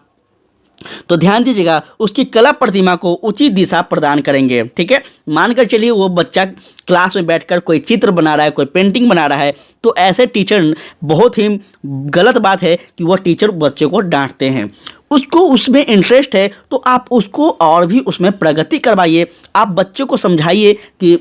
तो ध्यान दीजिएगा उसकी कला प्रतिमा को उचित दिशा प्रदान करेंगे। ठीक है, मानकर चलिए वो बच्चा क्लास में बैठकर कोई चित्र बना रहा है, कोई पेंटिंग बना रहा है, तो ऐसे टीचर, बहुत ही गलत बात है कि वह टीचर बच्चे को डांटते हैं। उसको उसमें इंटरेस्ट है तो आप उसको और भी उसमें प्रगति करवाइए, आप बच्चे को समझाइए कि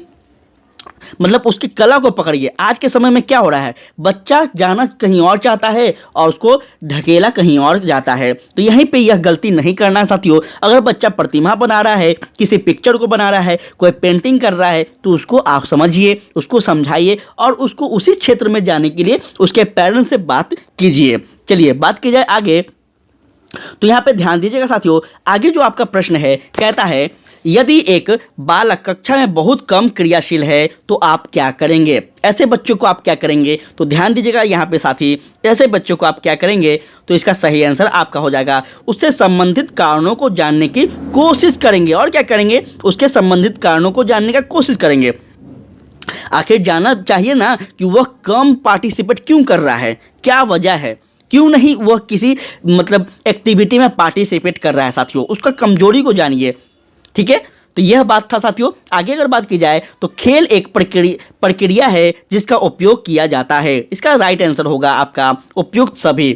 मतलब उसकी कला को पकड़िए। आज के समय में क्या हो रहा है, बच्चा जाना कहीं और चाहता है और उसको ढकेला कहीं और जाता है, तो यहीं पे यह गलती नहीं करना साथियों। अगर बच्चा प्रतिमा बना रहा है, किसी पिक्चर को बना रहा है, कोई पेंटिंग कर रहा है, तो उसको आप समझिए, उसको समझाइए और उसको उसी क्षेत्र में जाने के लिए उसके पेरेंट्स से बात कीजिए। चलिए बात की जाए आगे, तो यहाँ पे ध्यान दीजिएगा साथियों, आगे जो आपका प्रश्न है कहता है यदि एक बालक कक्षा में बहुत कम क्रियाशील है तो आप क्या करेंगे, ऐसे बच्चों को आप क्या करेंगे, तो ध्यान दीजिएगा यहाँ पे साथी, ऐसे बच्चों को आप क्या करेंगे, तो इसका सही आंसर आपका हो जाएगा उससे संबंधित कारणों को जानने की कोशिश करेंगे। और क्या करेंगे, उसके संबंधित कारणों को जानने का कोशिश करेंगे। आखिर जानना चाहिए ना कि वह कम पार्टिसिपेट क्यों कर रहा है, क्या वजह है, क्यों नहीं वह किसी मतलब एक्टिविटी में पार्टिसिपेट कर रहा है साथियों, उसका कमजोरी को जानिए। ठीक है, तो यह बात था साथियों। आगे अगर बात की जाए तो खेल एक प्रक्रिया है जिसका उपयोग किया जाता है, इसका राइट आंसर होगा आपका उपयुक्त सभी।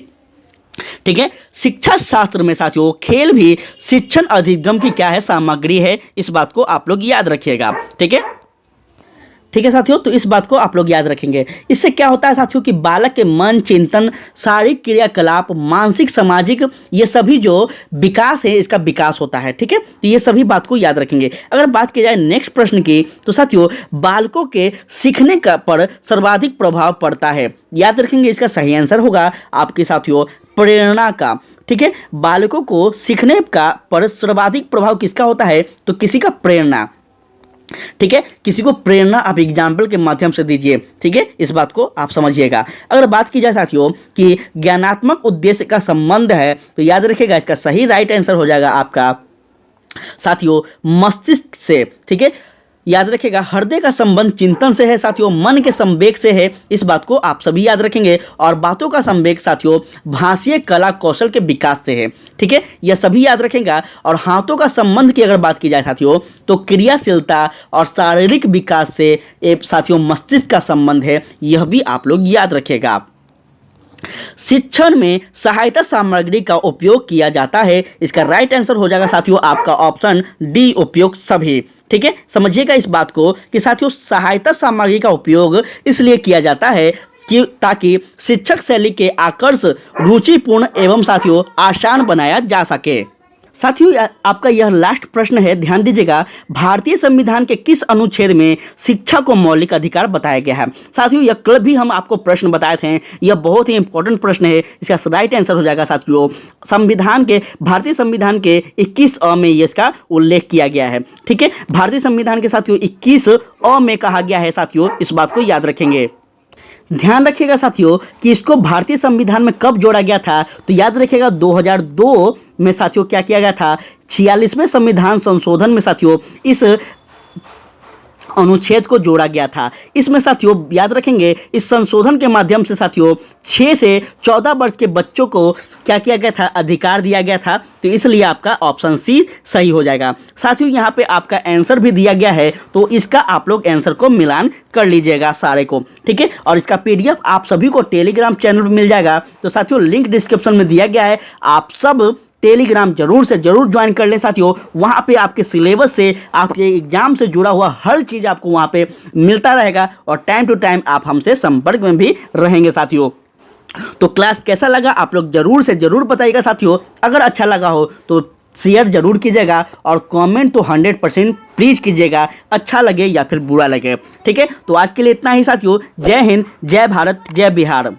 ठीक है, शिक्षा शास्त्र में साथियों खेल भी शिक्षण अधिगम की क्या है, सामग्री है, इस बात को आप लोग याद रखिएगा। ठीक है साथियों, तो इस बात को आप लोग याद रखेंगे। इससे क्या होता है साथियों कि बालक के मन, चिंतन, शारीरिक क्रियाकलाप, मानसिक, सामाजिक, ये सभी जो विकास है इसका विकास होता है। ठीक है, तो ये सभी बात को याद रखेंगे। अगर बात की जाए नेक्स्ट प्रश्न की, तो साथियों बालकों के सीखने का पर सर्वाधिक प्रभाव पड़ता है, याद रखेंगे इसका सही आंसर होगा आपके साथियों प्रेरणा का। ठीक है, बालकों को सीखने का पर सर्वाधिक प्रभाव किसका होता है, तो किसी का प्रेरणा। ठीक है, किसी को प्रेरणा आप एग्जाम्पल के माध्यम से दीजिए। ठीक है, इस बात को आप समझिएगा। अगर बात की जाए साथियों कि ज्ञानात्मक उद्देश्य का संबंध है, तो याद रखिएगा इसका सही राइट आंसर हो जाएगा आपका साथियों मस्तिष्क से। ठीक है, याद रखिएगा हृदय का संबंध चिंतन से है साथियों, मन के संवेग से है, इस बात को आप सभी याद रखेंगे। और बातों का संवेग साथियों भाषीय कला कौशल के विकास से है। ठीक है, यह सभी याद रखेगा। और हाथों का संबंध की अगर बात की जाए साथियों, तो क्रियाशीलता और शारीरिक विकास से साथियों मस्तिष्क का संबंध है, यह भी आप लोग याद रखिएगा। शिक्षण में सहायता सामग्री का उपयोग किया जाता है, इसका राइट आंसर हो जाएगा साथियों आपका ऑप्शन डी, उपयोग सभी। ठीक है, समझिएगा इस बात को कि साथियों सहायता सामग्री का उपयोग इसलिए किया जाता है कि ताकि शिक्षक शैली के आकर्ष रुचिपूर्ण एवं साथियों आसान बनाया जा सके। साथियों आपका यह लास्ट प्रश्न है, ध्यान दीजिएगा, भारतीय संविधान के किस अनुच्छेद में शिक्षा को मौलिक अधिकार बताया गया है। साथियों यह कल भी हम आपको प्रश्न बताए थे, यह बहुत ही इंपॉर्टेंट प्रश्न है, इसका राइट आंसर हो जाएगा साथियों संविधान के, भारतीय संविधान के 21 अ में इसका उल्लेख किया गया है। ठीक है, भारतीय संविधान के साथियों 21 अ में कहा गया है साथियों, इस बात को याद रखेंगे। ध्यान रखिएगा साथियों कि इसको भारतीय संविधान में कब जोड़ा गया था, तो याद रखिएगा 2002 में साथियों क्या किया गया था, 46वें संविधान संशोधन में साथियों इस अनुच्छेद को जोड़ा गया था। इसमें साथियों याद रखेंगे इस संशोधन के माध्यम से साथियों 6 से 14 वर्ष के बच्चों को क्या किया गया था, अधिकार दिया गया था, तो इसलिए आपका ऑप्शन सी सही हो जाएगा। साथियों यहाँ पे आपका आंसर भी दिया गया है, तो इसका आप लोग आंसर को मिलान कर लीजिएगा सारे को। ठीक है, और इसका पीडीएफ आप सभी को टेलीग्राम चैनल पर मिल जाएगा, तो साथियों लिंक डिस्क्रिप्शन में दिया गया है, आप सब टेलीग्राम जरूर से जरूर ज्वाइन कर लें साथियों। वहाँ पे आपके सिलेबस से, आपके एग्जाम से जुड़ा हुआ हर चीज़ आपको वहाँ पे मिलता रहेगा, और टाइम टू टाइम आप हमसे संपर्क में भी रहेंगे साथियों। तो क्लास कैसा लगा आप लोग जरूर से जरूर बताइएगा साथियों। अगर अच्छा लगा हो तो शेयर जरूर कीजिएगा, और कमेंट तो 100% प्लीज़ कीजिएगा, अच्छा लगे या फिर बुरा लगे। ठीक है, तो आज के लिए इतना ही साथियों। जय हिंद, जय भारत, जय बिहार।